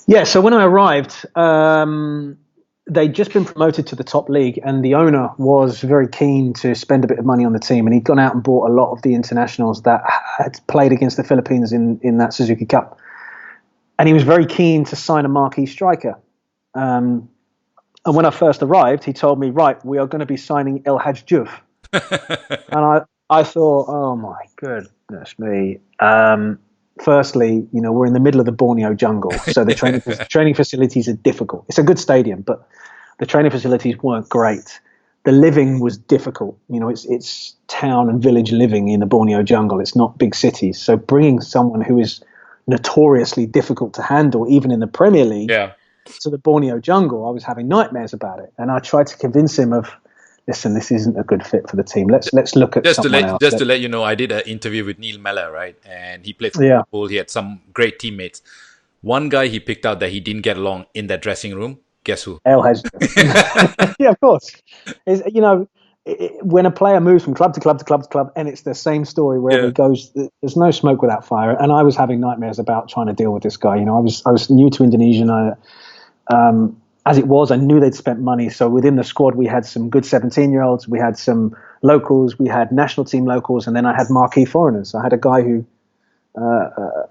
[SPEAKER 2] Yeah, so when I arrived, they'd just been promoted to the top league, and the owner was very keen to spend a bit of money on the team, and he'd gone out and bought a lot of the internationals that had played against the Philippines in that Suzuki Cup. And he was very keen to sign a marquee striker. And when I first arrived, he told me, right, we are going to be signing El Hadj Diouf. And I thought, oh my goodness me. Firstly, you know, we're in the middle of the Borneo jungle, so the training facilities are difficult. It's a good stadium, but the training facilities weren't great. The living was difficult. You know, it's town and village living in the Borneo jungle. It's not big cities. So bringing someone who is notoriously difficult to handle, even in the Premier League, to the Borneo jungle, I was having nightmares about it. And I tried to convince him of, listen, this isn't a good fit for the team. Let's look at someone else.
[SPEAKER 1] Just to let you know, I did an interview with Neil Mellor, right? And he played for Liverpool. He had some great teammates. One guy he picked out that he didn't get along in that dressing room. Guess who?
[SPEAKER 2] El Hadj. Yeah, of course. You know, when a player moves from club to club to club to club, and it's the same story wherever he goes, there's no smoke without fire. And I was having nightmares about trying to deal with this guy. You know, I was new to Indonesia. As it was, I knew they'd spent money. So within the squad, we had some good 17-year-olds. We had some locals. We had national team locals. And then I had marquee foreigners. I had a guy a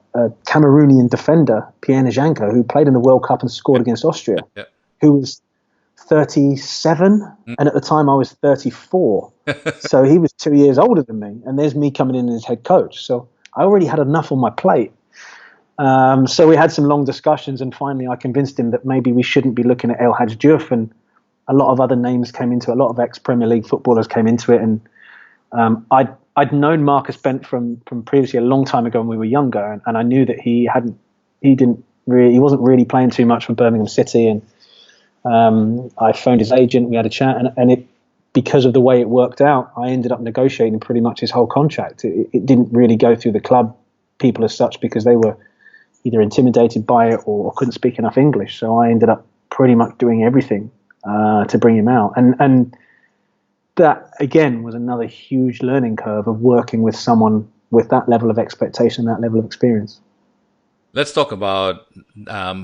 [SPEAKER 2] Cameroonian defender, Pierre Njanka, who played in the World Cup and scored against Austria, who was 37. And at the time, I was 34. So he was 2 years older than me. And there's me coming in as head coach. So I already had enough on my plate. So we had some long discussions, and finally I convinced him that maybe we shouldn't be looking at El Hadj Diouf, and a lot of other names came into it. A lot of ex-Premier League footballers came into it, and I'd known Marcus Bent from previously a long time ago when we were younger, and I knew that he wasn't really playing too much for Birmingham City, and I phoned his agent. We had a chat, and because of the way it worked out, I ended up negotiating pretty much his whole contract. It didn't really go through the club people as such, because they were either intimidated by it or couldn't speak enough English. So I ended up pretty much doing everything to bring him out. And that, again, was another huge learning curve of working with someone with that level of expectation, that level of experience.
[SPEAKER 1] Let's talk about,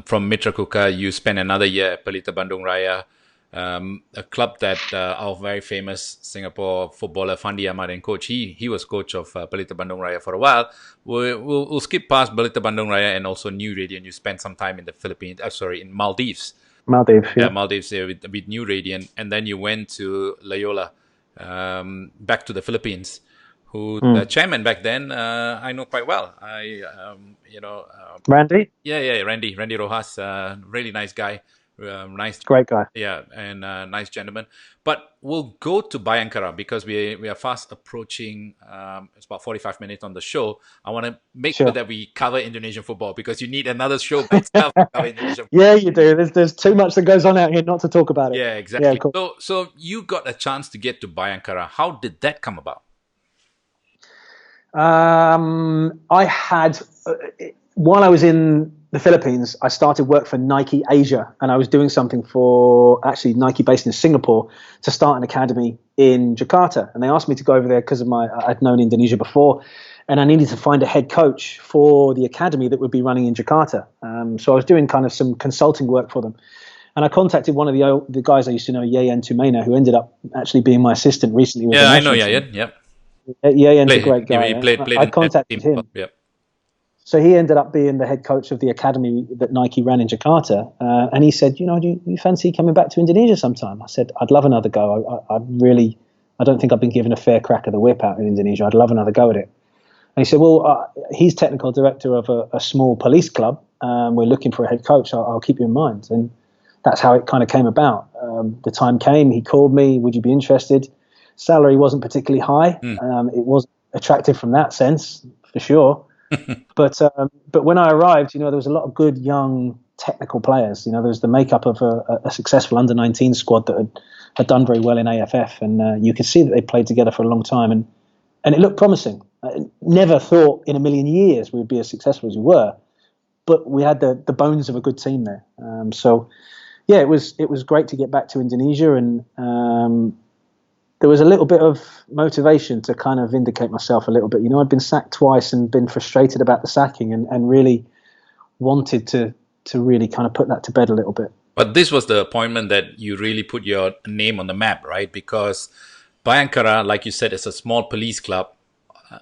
[SPEAKER 1] from Mitra Kukar, you spent another year at Pelita Bandung Raya, a club that our very famous Singapore footballer Fandi Ahmad and coach, he was coach of Pelita Bandung Raya for a while. We'll skip past Pelita Bandung Raya and also New Radio, and you spent some time in the Philippines, in Maldives
[SPEAKER 2] Maldives,
[SPEAKER 1] Yeah,
[SPEAKER 2] yeah.
[SPEAKER 1] Maldives, yeah, with New Radiant, and then you went to Loyola, back to the Philippines, who the
[SPEAKER 2] Mm.
[SPEAKER 1] chairman back then I know quite well.
[SPEAKER 2] Randy,
[SPEAKER 1] Yeah, Randy Rojas, really nice guy, nice,
[SPEAKER 2] great guy.
[SPEAKER 1] yeah, and nice gentleman. But we'll go to Bhayangkara because we are fast approaching. It's about 45 minutes on the show. I want to make sure
[SPEAKER 2] Sure.
[SPEAKER 1] that we cover Indonesian football because you need another show by itself to cover Indonesian.
[SPEAKER 2] Yeah, you do. There's too much that goes on out here not to talk about it.
[SPEAKER 1] Yeah,
[SPEAKER 2] Yeah,
[SPEAKER 1] exactly.
[SPEAKER 2] cool.
[SPEAKER 1] So you got a chance to get to Bhayangkara. How did that come about?
[SPEAKER 2] I had, while I was in the Philippines, I started work for Nike Asia, and I was doing something for actually Nike based in Singapore to start an academy in Jakarta. And they asked me to go over there because I'd known Indonesia before, and I needed to find a head coach for the academy that would be running in Jakarta. So I was doing kind of some consulting work for them. And I contacted one of the guys I used to know, Yayan Tumena, who ended up actually being my assistant recently with the
[SPEAKER 1] Yeah, I know
[SPEAKER 2] national team.
[SPEAKER 1] Yayan. Yep.
[SPEAKER 2] Yayan's a great guy.
[SPEAKER 1] He played
[SPEAKER 2] I
[SPEAKER 1] in that
[SPEAKER 2] contacted
[SPEAKER 1] team.
[SPEAKER 2] him.
[SPEAKER 1] Yep.
[SPEAKER 2] So he ended up being the head coach of the academy that Nike ran in Jakarta. And he said, do you fancy coming back to Indonesia sometime? I said, I'd love another go. I don't think I've been given a fair crack of the whip out in Indonesia. I'd love another go at it. And he said, well, he's technical director of a small police club. We're looking for a head coach. I'll keep you in mind. And that's how it kind of came about. The time came, he called me, would you be interested? Salary wasn't particularly high. It was attractive from that sense, for sure. But when I arrived, there was a lot of good young technical players. There was the makeup of a successful under-19 squad that had done very well in AFF, and you could see that they played together for a long time, and it looked promising. I never thought in a million years we'd be as successful as we were, but we had the bones of a good team there. So yeah, it was great to get back to Indonesia, and there was a little bit of motivation to kind of vindicate myself a little bit. I'd been sacked twice and been frustrated about the sacking, and really wanted to really kind of put that to bed a little bit.
[SPEAKER 1] But this was the appointment that you really put your name on the map, right? Because Bhayangkara, like you said, is a small police club.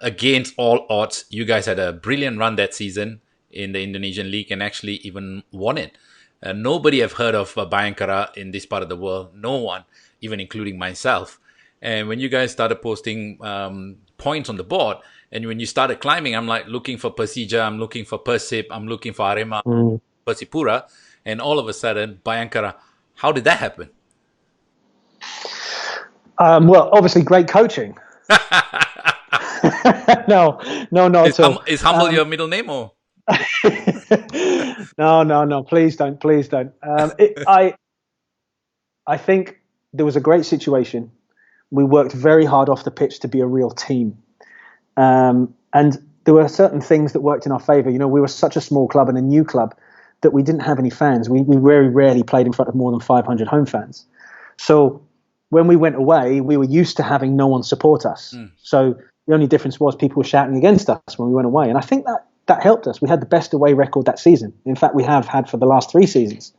[SPEAKER 1] Against all odds, you guys had a brilliant run that season in the Indonesian league and actually even won it. Nobody have heard of Bhayangkara in this part of the world. No one, even including myself. And when you guys started posting points on the board, and when you started climbing, I'm like looking for Persija, I'm looking for Persib, I'm looking for Arema, Persipura, and all of a sudden, Bhayangkara. How did that happen?
[SPEAKER 2] Well, obviously, great coaching. No, not at all.
[SPEAKER 1] Is Humble your middle name or?
[SPEAKER 2] No. Please don't. I think there was a great situation. We worked very hard off the pitch to be a real team. And there were certain things that worked in our favour. We were such a small club and a new club that we didn't have any fans. We very rarely played in front of more than 500 home fans. So when we went away, we were used to having no one support us. So the only difference was people were shouting against us when we went away. And I think that helped us. We had the best away record that season. In fact, we have had for the last 3 seasons.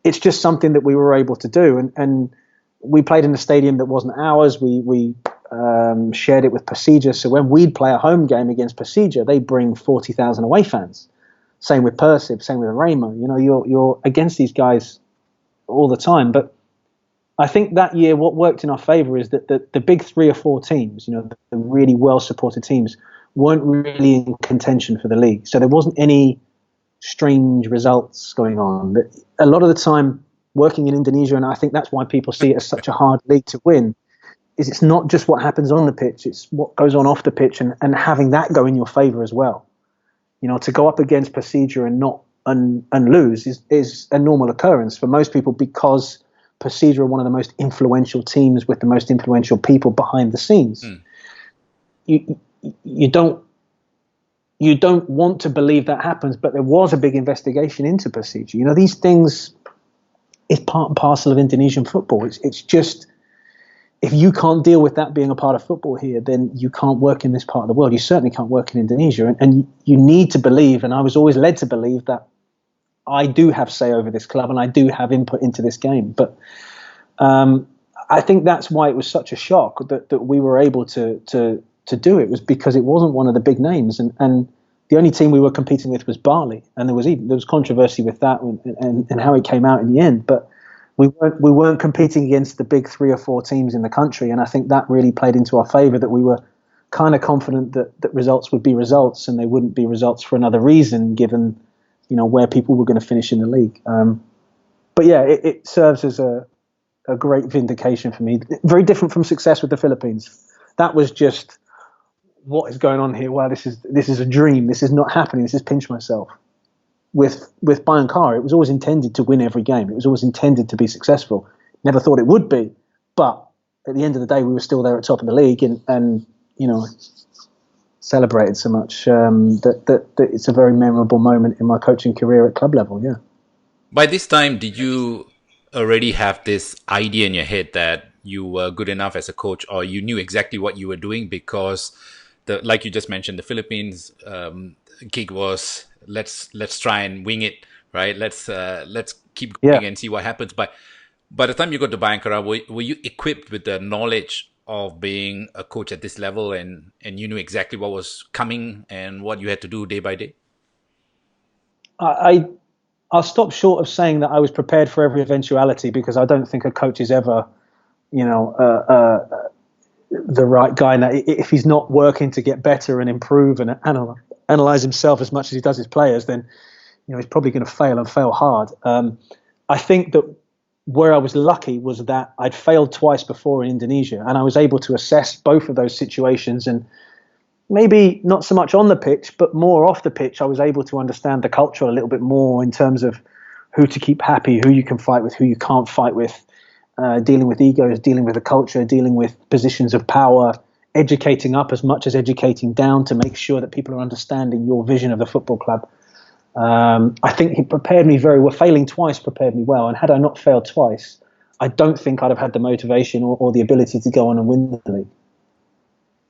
[SPEAKER 2] It's just something that we were able to do. And we played in a stadium that wasn't ours. We shared it with Persija. So when we'd play a home game against Persija, they bring 40,000 away fans. Same with Persib, same with Arema. You're against these guys all the time. But I think that year what worked in our favour is that the big 3 or 4 teams, the really well-supported teams, weren't really in contention for the league. So there wasn't any strange results going on. A lot of the time, working in Indonesia, and I think that's why people see it as such a hard league to win, is it's not just what happens on the pitch, it's what goes on off the pitch, and having that go in your favour as well. To go up against Persija and lose is a normal occurrence for most people, because Persija are one of the most influential teams with the most influential people behind the scenes. You don't want to believe that happens, but there was a big investigation into Persija. These things is part and parcel of Indonesian football. It's just, if you can't deal with that being a part of football here, then you can't work in this part of the world. You certainly can't work in Indonesia. And you need to believe, and I was always led to believe, that I do have say over this club and I do have input into this game. But I think that's why it was such a shock that we were able to do it, was because it wasn't one of the big names. And the only team we were competing with was Bali, and there was controversy with that and how it came out in the end. But we weren't competing against the big 3 or 4 teams in the country, and I think that really played into our favour, that we were kind of confident that results would be results, and they wouldn't be results for another reason, given where people were going to finish in the league. But yeah, it serves as a great vindication for me. Very different from success with the Philippines. That was just, what is going on here? Wow, this is a dream. This is not happening. This is pinch myself. With Bhayangkara, it was always intended to win every game. It was always intended to be successful. Never thought it would be, but at the end of the day, we were still there at top of the league, and celebrated so much that it's a very memorable moment in my coaching career at club level. Yeah.
[SPEAKER 1] By this time, did you already have this idea in your head that you were good enough as a coach, or you knew exactly what you were doing? Because like you just mentioned, the Philippines gig was let's try and wing it, right? Let's keep going and see what happens. But by the time you got to Bhayangkara, were you equipped with the knowledge of being a coach at this level, and you knew exactly what was coming and what you had to do day by day?
[SPEAKER 2] I'll stop short of saying that I was prepared for every eventuality, because I don't think a coach is ever, the right guy. And if he's not working to get better and improve and analyze himself as much as he does his players, then he's probably going to fail and fail hard. I think that where I was lucky was that I'd failed twice before in Indonesia, and I was able to assess both of those situations, and maybe not so much on the pitch, but more off the pitch. I was able to understand the culture a little bit more in terms of who to keep happy, who you can fight with, who you can't fight with, dealing with egos, dealing with the culture, dealing with positions of power, educating up as much as educating down to make sure that people are understanding your vision of the football club. I think he prepared me very well. Failing twice prepared me well, and had I not failed twice, I don't think I'd have had the motivation or the ability to go on and win the league.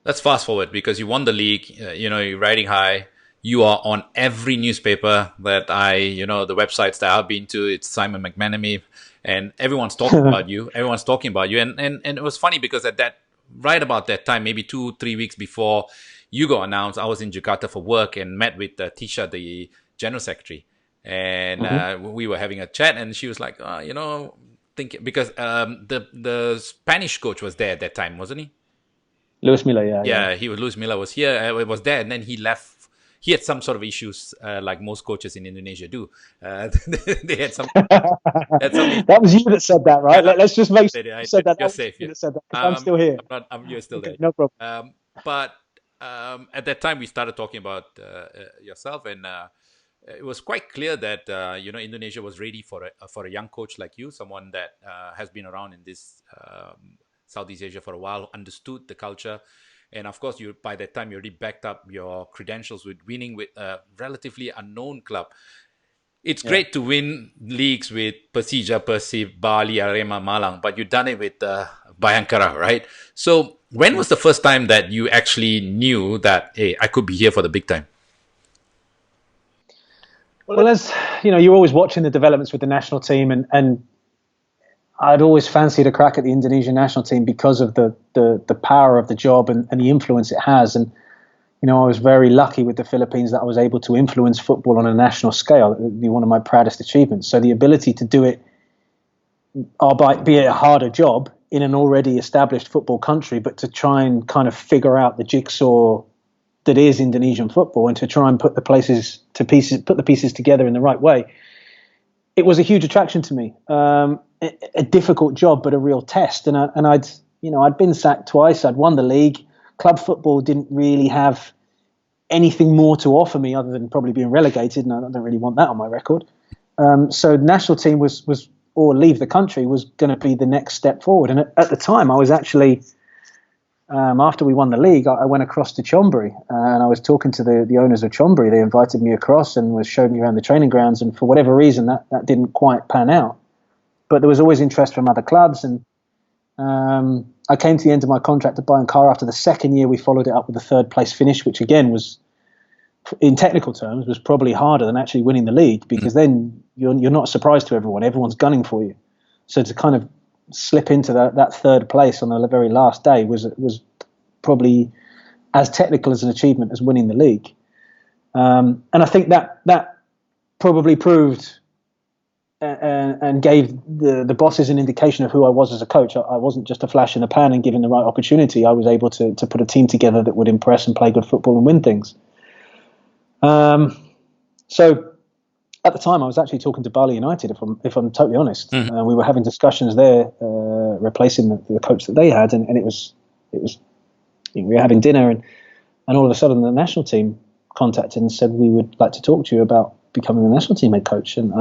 [SPEAKER 1] Let's fast forward, because you won the league. You're riding high. You are on every newspaper that the websites that I've been to. It's Simon Mcmenemy, and everyone's talking about you. Everyone's talking about you, and it was funny because right about that time, maybe 2-3 weeks before you got announced, I was in Jakarta for work and met with Tisha, the general secretary, and we were having a chat, and she was like, because the Spanish coach was there at that time, wasn't he?
[SPEAKER 2] Luis Milla,
[SPEAKER 1] yeah. Luis Milla was here, was there, and then he left. He had some sort of issues, like most coaches in Indonesia do. They had some.
[SPEAKER 2] That was you that said that, right? Let's just make sure you said that.
[SPEAKER 1] You're safe. Yeah.
[SPEAKER 2] Said that, I'm still here.
[SPEAKER 1] You're still there.
[SPEAKER 2] No problem.
[SPEAKER 1] But at that time, we started talking about yourself, and it was quite clear that Indonesia was ready for a young coach like you, someone that has been around in this Southeast Asia for a while, understood the culture, and of course, by that time you already backed up your credentials with winning with a relatively unknown club. It's great to win leagues with Persija, Persib, Bali, Arema, Malang, but you've done it with Bhayangkara, right? So when was the first time that you actually knew that, hey, I could be here for the big time?
[SPEAKER 2] Well, as you're always watching the developments with the national team, and I'd always fancied a crack at the Indonesian national team because of the power of the job and the influence it has. And I was very lucky with the Philippines that I was able to influence football on a national scale. It would be one of my proudest achievements. So the ability to do it, albeit be a harder job in an already established football country, but to try and kind of figure out the jigsaw that is Indonesian football, and to try and put the pieces together in the right way, it was a huge attraction to me. A difficult job, but a real test. And I'd been sacked twice. I'd won the league. Club football didn't really have anything more to offer me other than probably being relegated, and I don't really want that on my record. So the national team or leave the country was going to be the next step forward. And at the time, I was actually, after we won the league, I went across to Chonburi, and I was talking to the owners of Chonburi. They invited me across and showed me around the training grounds, and for whatever reason, that didn't quite pan out. But there was always interest from other clubs, and I came to the end of my contract at Bhayangkara. After the second year, we followed it up with a third place finish, which again was, in technical terms, was probably harder than actually winning the league, because then you're not a surprise to everyone. Everyone's gunning for you. So to kind of slip into that third place on the very last day was probably as technical as an achievement as winning the league. And I think that probably proved and gave the bosses an indication of who I was as a coach. I wasn't just a flash in the pan, and given the right opportunity, I was able to put a team together that would impress and play good football and win things. So at the time, I was actually talking to Bali United, if I'm totally honest.
[SPEAKER 1] Mm.
[SPEAKER 2] We were having discussions there, replacing the coach that they had, and it was we were having dinner, and all of a sudden the national team contacted and said, we would like to talk to you about becoming the national team head coach. And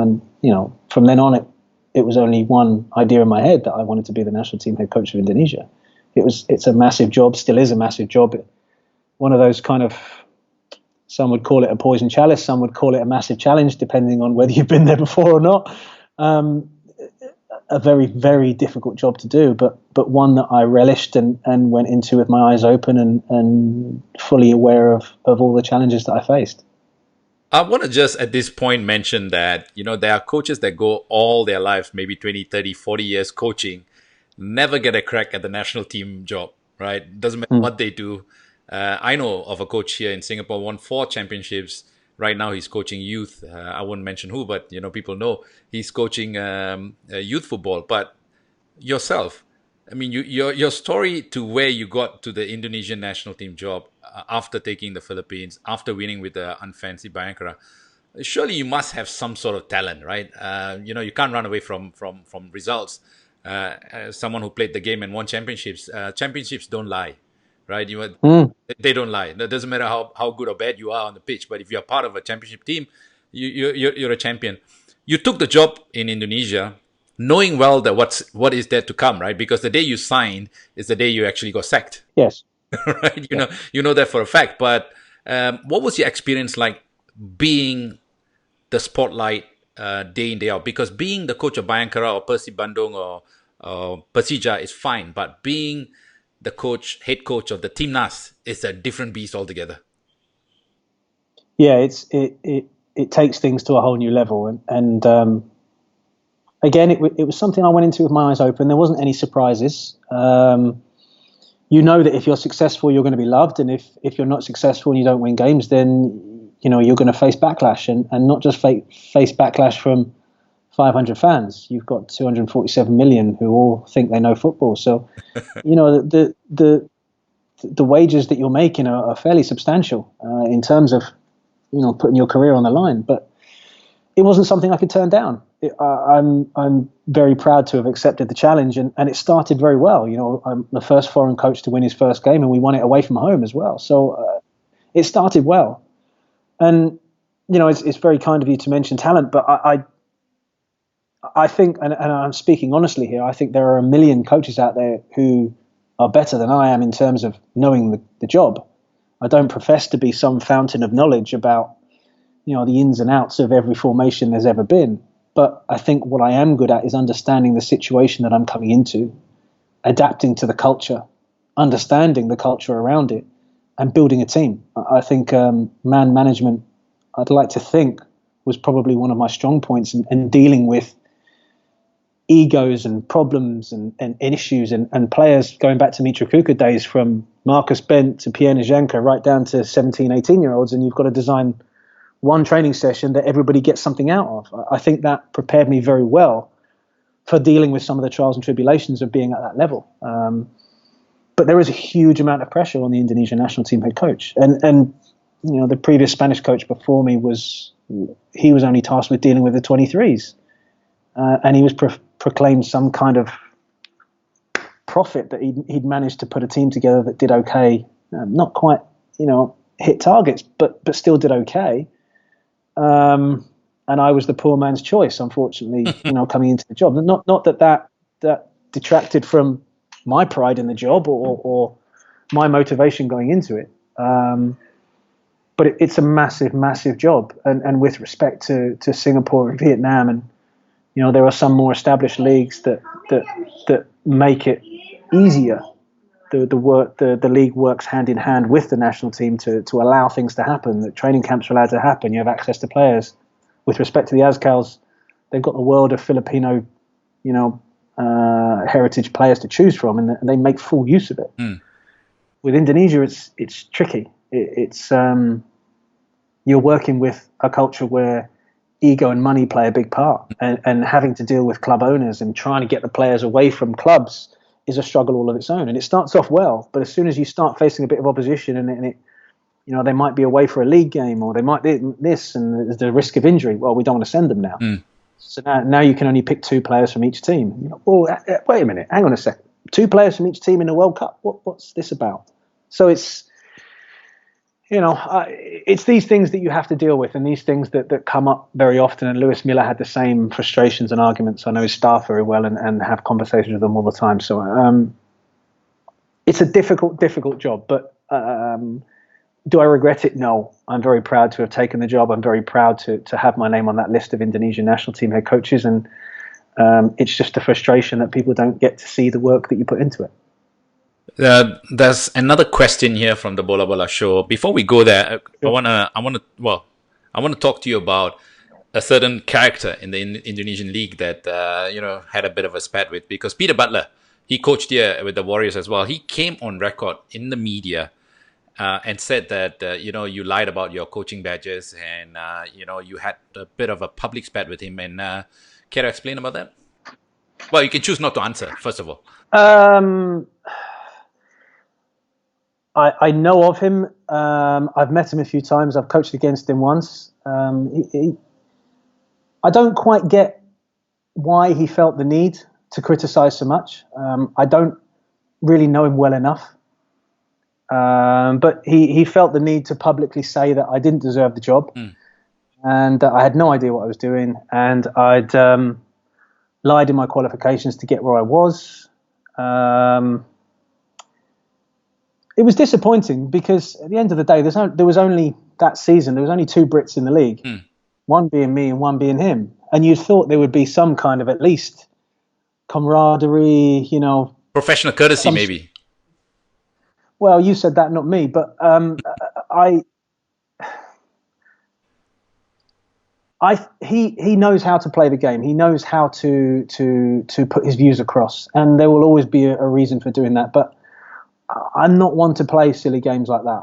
[SPEAKER 2] from then on, it was only one idea in my head, that I wanted to be the national team head coach of Indonesia. It's a massive job, still is a massive job. One of those kind of, some would call it a poison chalice, some would call it a massive challenge, depending on whether you've been there before or not. A very, very difficult job to do, but one that I relished and went into with my eyes open and fully aware of all the challenges that I faced.
[SPEAKER 1] I want to just at this point mention that, there are coaches that go all their lives, maybe 20, 30, 40 years coaching, never get a crack at the national team job, right? Doesn't matter what they do. I know of a coach here in Singapore, won 4 championships. Right now, he's coaching youth. I won't mention who, but people know he's coaching youth football. But yourself, I mean, your story to where you got to the Indonesian national team job after taking the Philippines, after winning with the unfancy Bhayangkara, surely you must have some sort of talent, right? You can't run away from results. As someone who played the game and won championships, championships don't lie. Right, they don't lie. It doesn't matter how good or bad you are on the pitch, but if you're part of a championship team, you're a champion. You took the job in Indonesia, knowing well that what is there to come, right? Because the day you signed is the day you actually got sacked.
[SPEAKER 2] Yes,
[SPEAKER 1] right. You know that for a fact. But what was your experience like being the spotlight day in day out? Because being the coach of Bhayangkara or Persib Bandung or Persija is fine, but being the head coach of the Timnas is a different beast altogether.
[SPEAKER 2] Yeah, it takes things to a whole new level, and again, it was something I went into with my eyes open. There wasn't any surprises. That if you're successful, you're going to be loved, and if you're not successful and you don't win games, then you're going to face backlash, and not just face backlash from 500 fans. You've got 247 million who all think they know football. So, the wages that you're making are fairly substantial in terms of, putting your career on the line. But it wasn't something I could turn down. I'm very proud to have accepted the challenge, and it started very well. I'm the first foreign coach to win his first game, and we won it away from home as well. So it started well. And, it's very kind of you to mention talent, but I think, and I'm speaking honestly here, I think there are a million coaches out there who are better than I am in terms of knowing the job. I don't profess to be some fountain of knowledge about, the ins and outs of every formation there's ever been. But I think what I am good at is understanding the situation that I'm coming into, adapting to the culture, understanding the culture around it, and building a team. I think man management, I'd like to think, was probably one of my strong points in dealing with egos and problems and issues and players going back to Mitra Kukar days, from Marcus Bent to Pierre Nijanka right down to 17, 18-year-olds, and you've got to design one training session that everybody gets something out of. I think that prepared me very well for dealing with some of the trials and tribulations of being at that level. But there is a huge amount of pressure on the Indonesian national team head coach. And the previous Spanish coach before me was only tasked with dealing with the 23s. And he was proclaimed some kind of prophet that he'd managed to put a team together that did okay, not quite, hit targets, but still did okay. And I was the poor man's choice, unfortunately, coming into the job. Not that detracted from my pride in the job or my motivation going into it. But it's a massive, massive job. And with respect to Singapore and Vietnam, and there are some more established leagues that make it easier. The league works hand in hand with the national team to allow things to happen. That training camps are allowed to happen. You have access to players. With respect to the ASCALs, they've got the world of Filipino, heritage players to choose from, and they make full use of it. With Indonesia, it's tricky. It's you're working with a culture where ego and money play a big part, and having to deal with club owners and trying to get the players away from clubs is a struggle all of its own. And it starts off well, but as soon as you start facing a bit of opposition and it they might be away for a league game, or they might be this, and there's the risk of injury. Well, we don't want to send them now. So now you can only pick 2 players from each team. Well, wait a minute, hang on a second. 2 players from each team in the World Cup. What's this about? So it's it's these things that you have to deal with, and these things that come up very often. And Lewis Miller had the same frustrations and arguments. I know his staff very well and have conversations with them all the time. So it's a difficult job, but. Do I regret it? No. I'm very proud to have taken the job. I'm very proud to have my name on that list of Indonesian national team head coaches. And it's just a frustration that people don't get to see the work that you put into it.
[SPEAKER 1] There's another question here from the Bola Bola show. Before we go there, I want to talk to you about a certain character in the Indonesian league that had a bit of a spat with, because Peter Butler, he coached here with the Warriors as well. He came on record in the media and said that you lied about your coaching badges, and you had a bit of a public spat with him. And care to explain about that? Well, you can choose not to answer, first of all.
[SPEAKER 2] I know of him. I've met him a few times. I've coached against him once. I don't quite get why he felt the need to criticize so much. I don't really know him well enough. But he felt the need to publicly say that I didn't deserve the job, and that I had no idea what I was doing, and I'd lied in my qualifications to get where I was. It was disappointing because at the end of the day, there was only that season. There was only 2 Brits in the league, one being me and one being him. And you'd thought there would be some kind of at least camaraderie,
[SPEAKER 1] professional courtesy, maybe.
[SPEAKER 2] Well, you said that, not me, but he knows how to play the game. He knows how to put his views across, and there will always be a reason for doing that. But I'm not one to play silly games like that.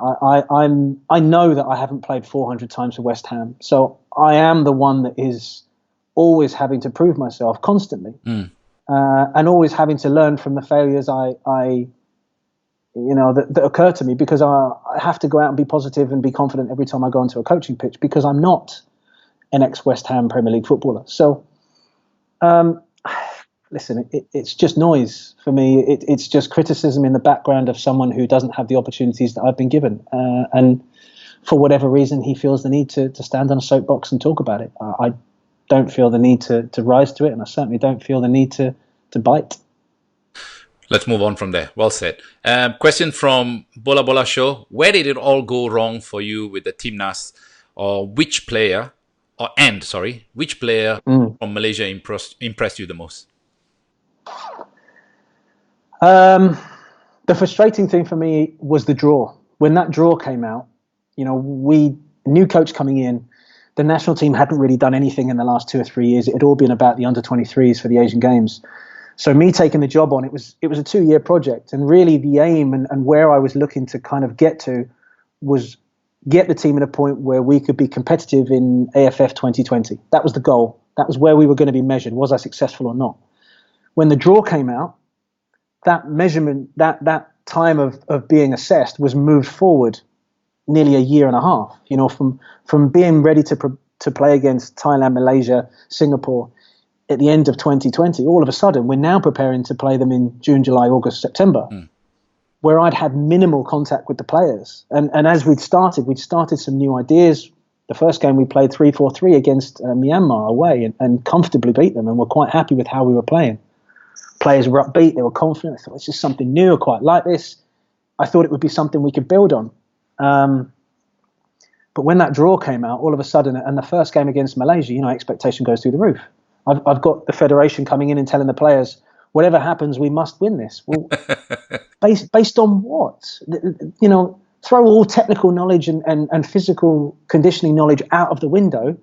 [SPEAKER 2] I know that I haven't played 400 times for West Ham, so I am the one that is always having to prove myself constantly, and always having to learn from the failures that occur to me, because I have to go out and be positive and be confident every time I go onto a coaching pitch, because I'm not an ex-West Ham Premier League footballer. So, listen, it's just noise for me. It's just criticism in the background of someone who doesn't have the opportunities that I've been given. And for whatever reason, he feels the need to stand on a soapbox and talk about it. I don't feel the need to rise to it, and I certainly don't feel the need to bite.
[SPEAKER 1] Let's move on from there. Well said. Question from Bola Bola Show. Where did it all go wrong for you with the Timnas? Or which player from Malaysia impressed you the most?
[SPEAKER 2] The frustrating thing for me was the draw. When that draw came out, new coach coming in, the national team hadn't really done anything in the last 2 or 3 years. It had all been about the under-23s for the Asian Games. So me taking the job on, it was a 2-year project, and really the aim and where I was looking to kind of get to was get the team at a point where we could be competitive in AFF 2020. That was the goal. That was where we were going to be measured. Was I successful or not? When the draw came out, that measurement, that time of being assessed was moved forward nearly a year and a half. From being ready to play against Thailand, Malaysia, Singapore at the end of 2020, all of a sudden we're now preparing to play them in June, July, August, September, where I'd had minimal contact with the players. And as we'd started some new ideas. The first game we played 3-4-3 against Myanmar away and comfortably beat them, and we're quite happy with how we were playing. Players were upbeat, they were confident. I thought, it's just something new, I quite like this. I thought it would be something we could build on. But when that draw came out, all of a sudden, and the first game against Malaysia, expectation goes through the roof. I've got the federation coming in and telling the players, whatever happens, we must win this. Well, based on what? Throw all technical knowledge and physical conditioning knowledge out of the window.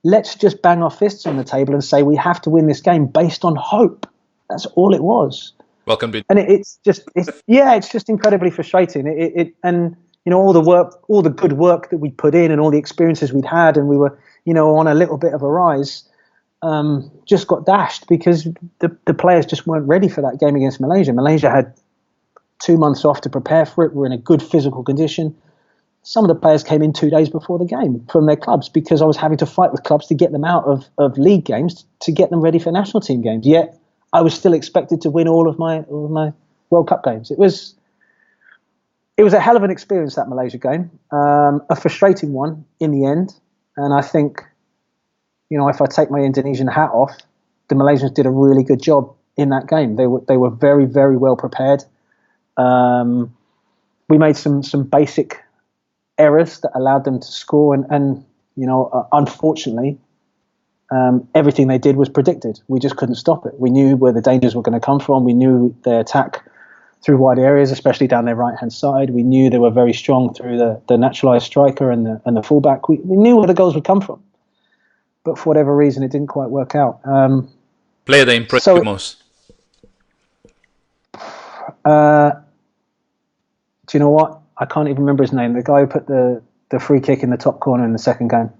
[SPEAKER 2] Let's just bang our fists on the table and say we have to win this game based on hope. That's all it was.
[SPEAKER 1] Welcome to.
[SPEAKER 2] And it's just incredibly frustrating. And all the work, all the good work that we'd put in, and all the experiences we'd had, and we were, on a little bit of a rise, just got dashed because the players just weren't ready for that game against Malaysia. Malaysia had 2 months off to prepare for it. We're in a good physical condition. Some of the players came in 2 days before the game from their clubs because I was having to fight with clubs to get them out of league games to get them ready for national team games. Yet I was still expected to win all of my World Cup games. It was a hell of an experience, that Malaysia game, a frustrating one in the end. And I think, if I take my Indonesian hat off, the Malaysians did a really good job in that game. They were very, very well prepared. We made some basic errors that allowed them to score, and unfortunately, everything they did was predicted. We just couldn't stop it. We knew where the dangers were going to come from. We knew their attack through wide areas, especially down their right-hand side. We knew they were very strong through the naturalised striker and the fullback. We knew where the goals would come from, but for whatever reason, it didn't quite work out.
[SPEAKER 1] Player that impressed you most?
[SPEAKER 2] Do you know what? I can't even remember his name. The guy who put the free kick in the top corner in the second game.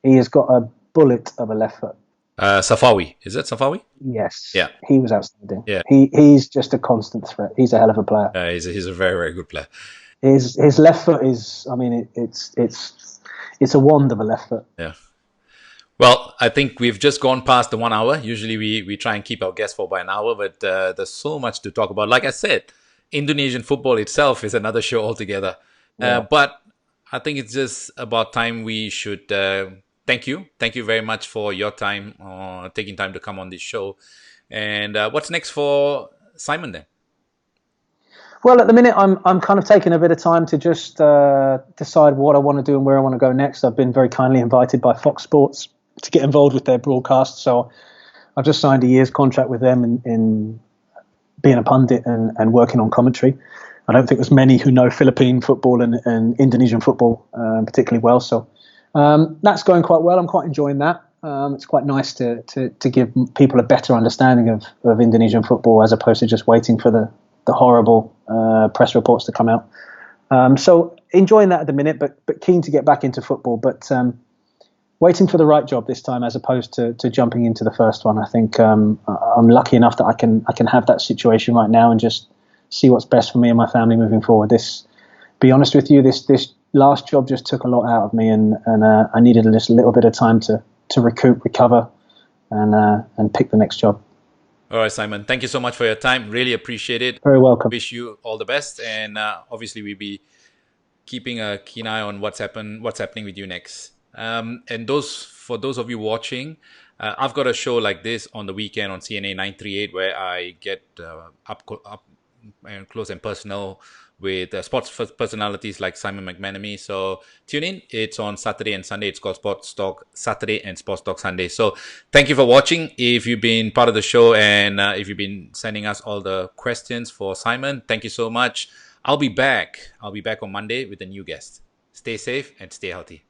[SPEAKER 2] He has got a bullet of a left foot.
[SPEAKER 1] Safawi. Is that Safawi?
[SPEAKER 2] Yes.
[SPEAKER 1] Yeah.
[SPEAKER 2] He was outstanding.
[SPEAKER 1] Yeah.
[SPEAKER 2] He's just a constant threat. He's a hell of a player.
[SPEAKER 1] He's a very, very good player.
[SPEAKER 2] His left foot is, it's a wand of a left foot.
[SPEAKER 1] Yeah. Well, I think we've just gone past the 1 hour. Usually we try and keep our guests for by an hour, but there's so much to talk about. Like I said, Indonesian football itself is another show altogether. Yeah. But I think it's just about time we should thank you. Thank you very much for your time, taking time to come on this show. And what's next for Simon then?
[SPEAKER 2] Well, at the minute, I'm kind of taking a bit of time to just decide what I want to do and where I want to go next. I've been very kindly invited by Fox Sports to get involved with their broadcast. So I've just signed a year's contract with them in being a pundit and working on commentary. I don't think there's many who know Philippine football and Indonesian football particularly well. So that's going quite well. I'm quite enjoying that. It's quite nice to give people a better understanding of Indonesian football as opposed to just waiting for the horrible press reports to come out. So enjoying that at the minute, but keen to get back into football. But waiting for the right job this time as opposed to jumping into the first one. I think I'm lucky enough that I can have that situation right now and just see what's best for me and my family moving forward. Be honest with you, this last job just took a lot out of me, and I needed just a little bit of time to recoup, recover, and pick the next job.
[SPEAKER 1] All right, Simon. Thank you so much for your time. Really appreciate it.
[SPEAKER 2] Very welcome.
[SPEAKER 1] Wish you all the best, and obviously we'll be keeping a keen eye on what's happening with you next. And for those of you watching, I've got a show like this on the weekend on CNA 938 where I get up and close and personal with sports personalities like Simon Mcmenemy. So tune in. It's on Saturday and Sunday. It's called Sports Talk Saturday and Sports Talk Sunday. So thank you for watching. If you've been part of the show and if you've been sending us all the questions for Simon, thank you so much. I'll be back on Monday with a new guest. Stay safe and stay healthy.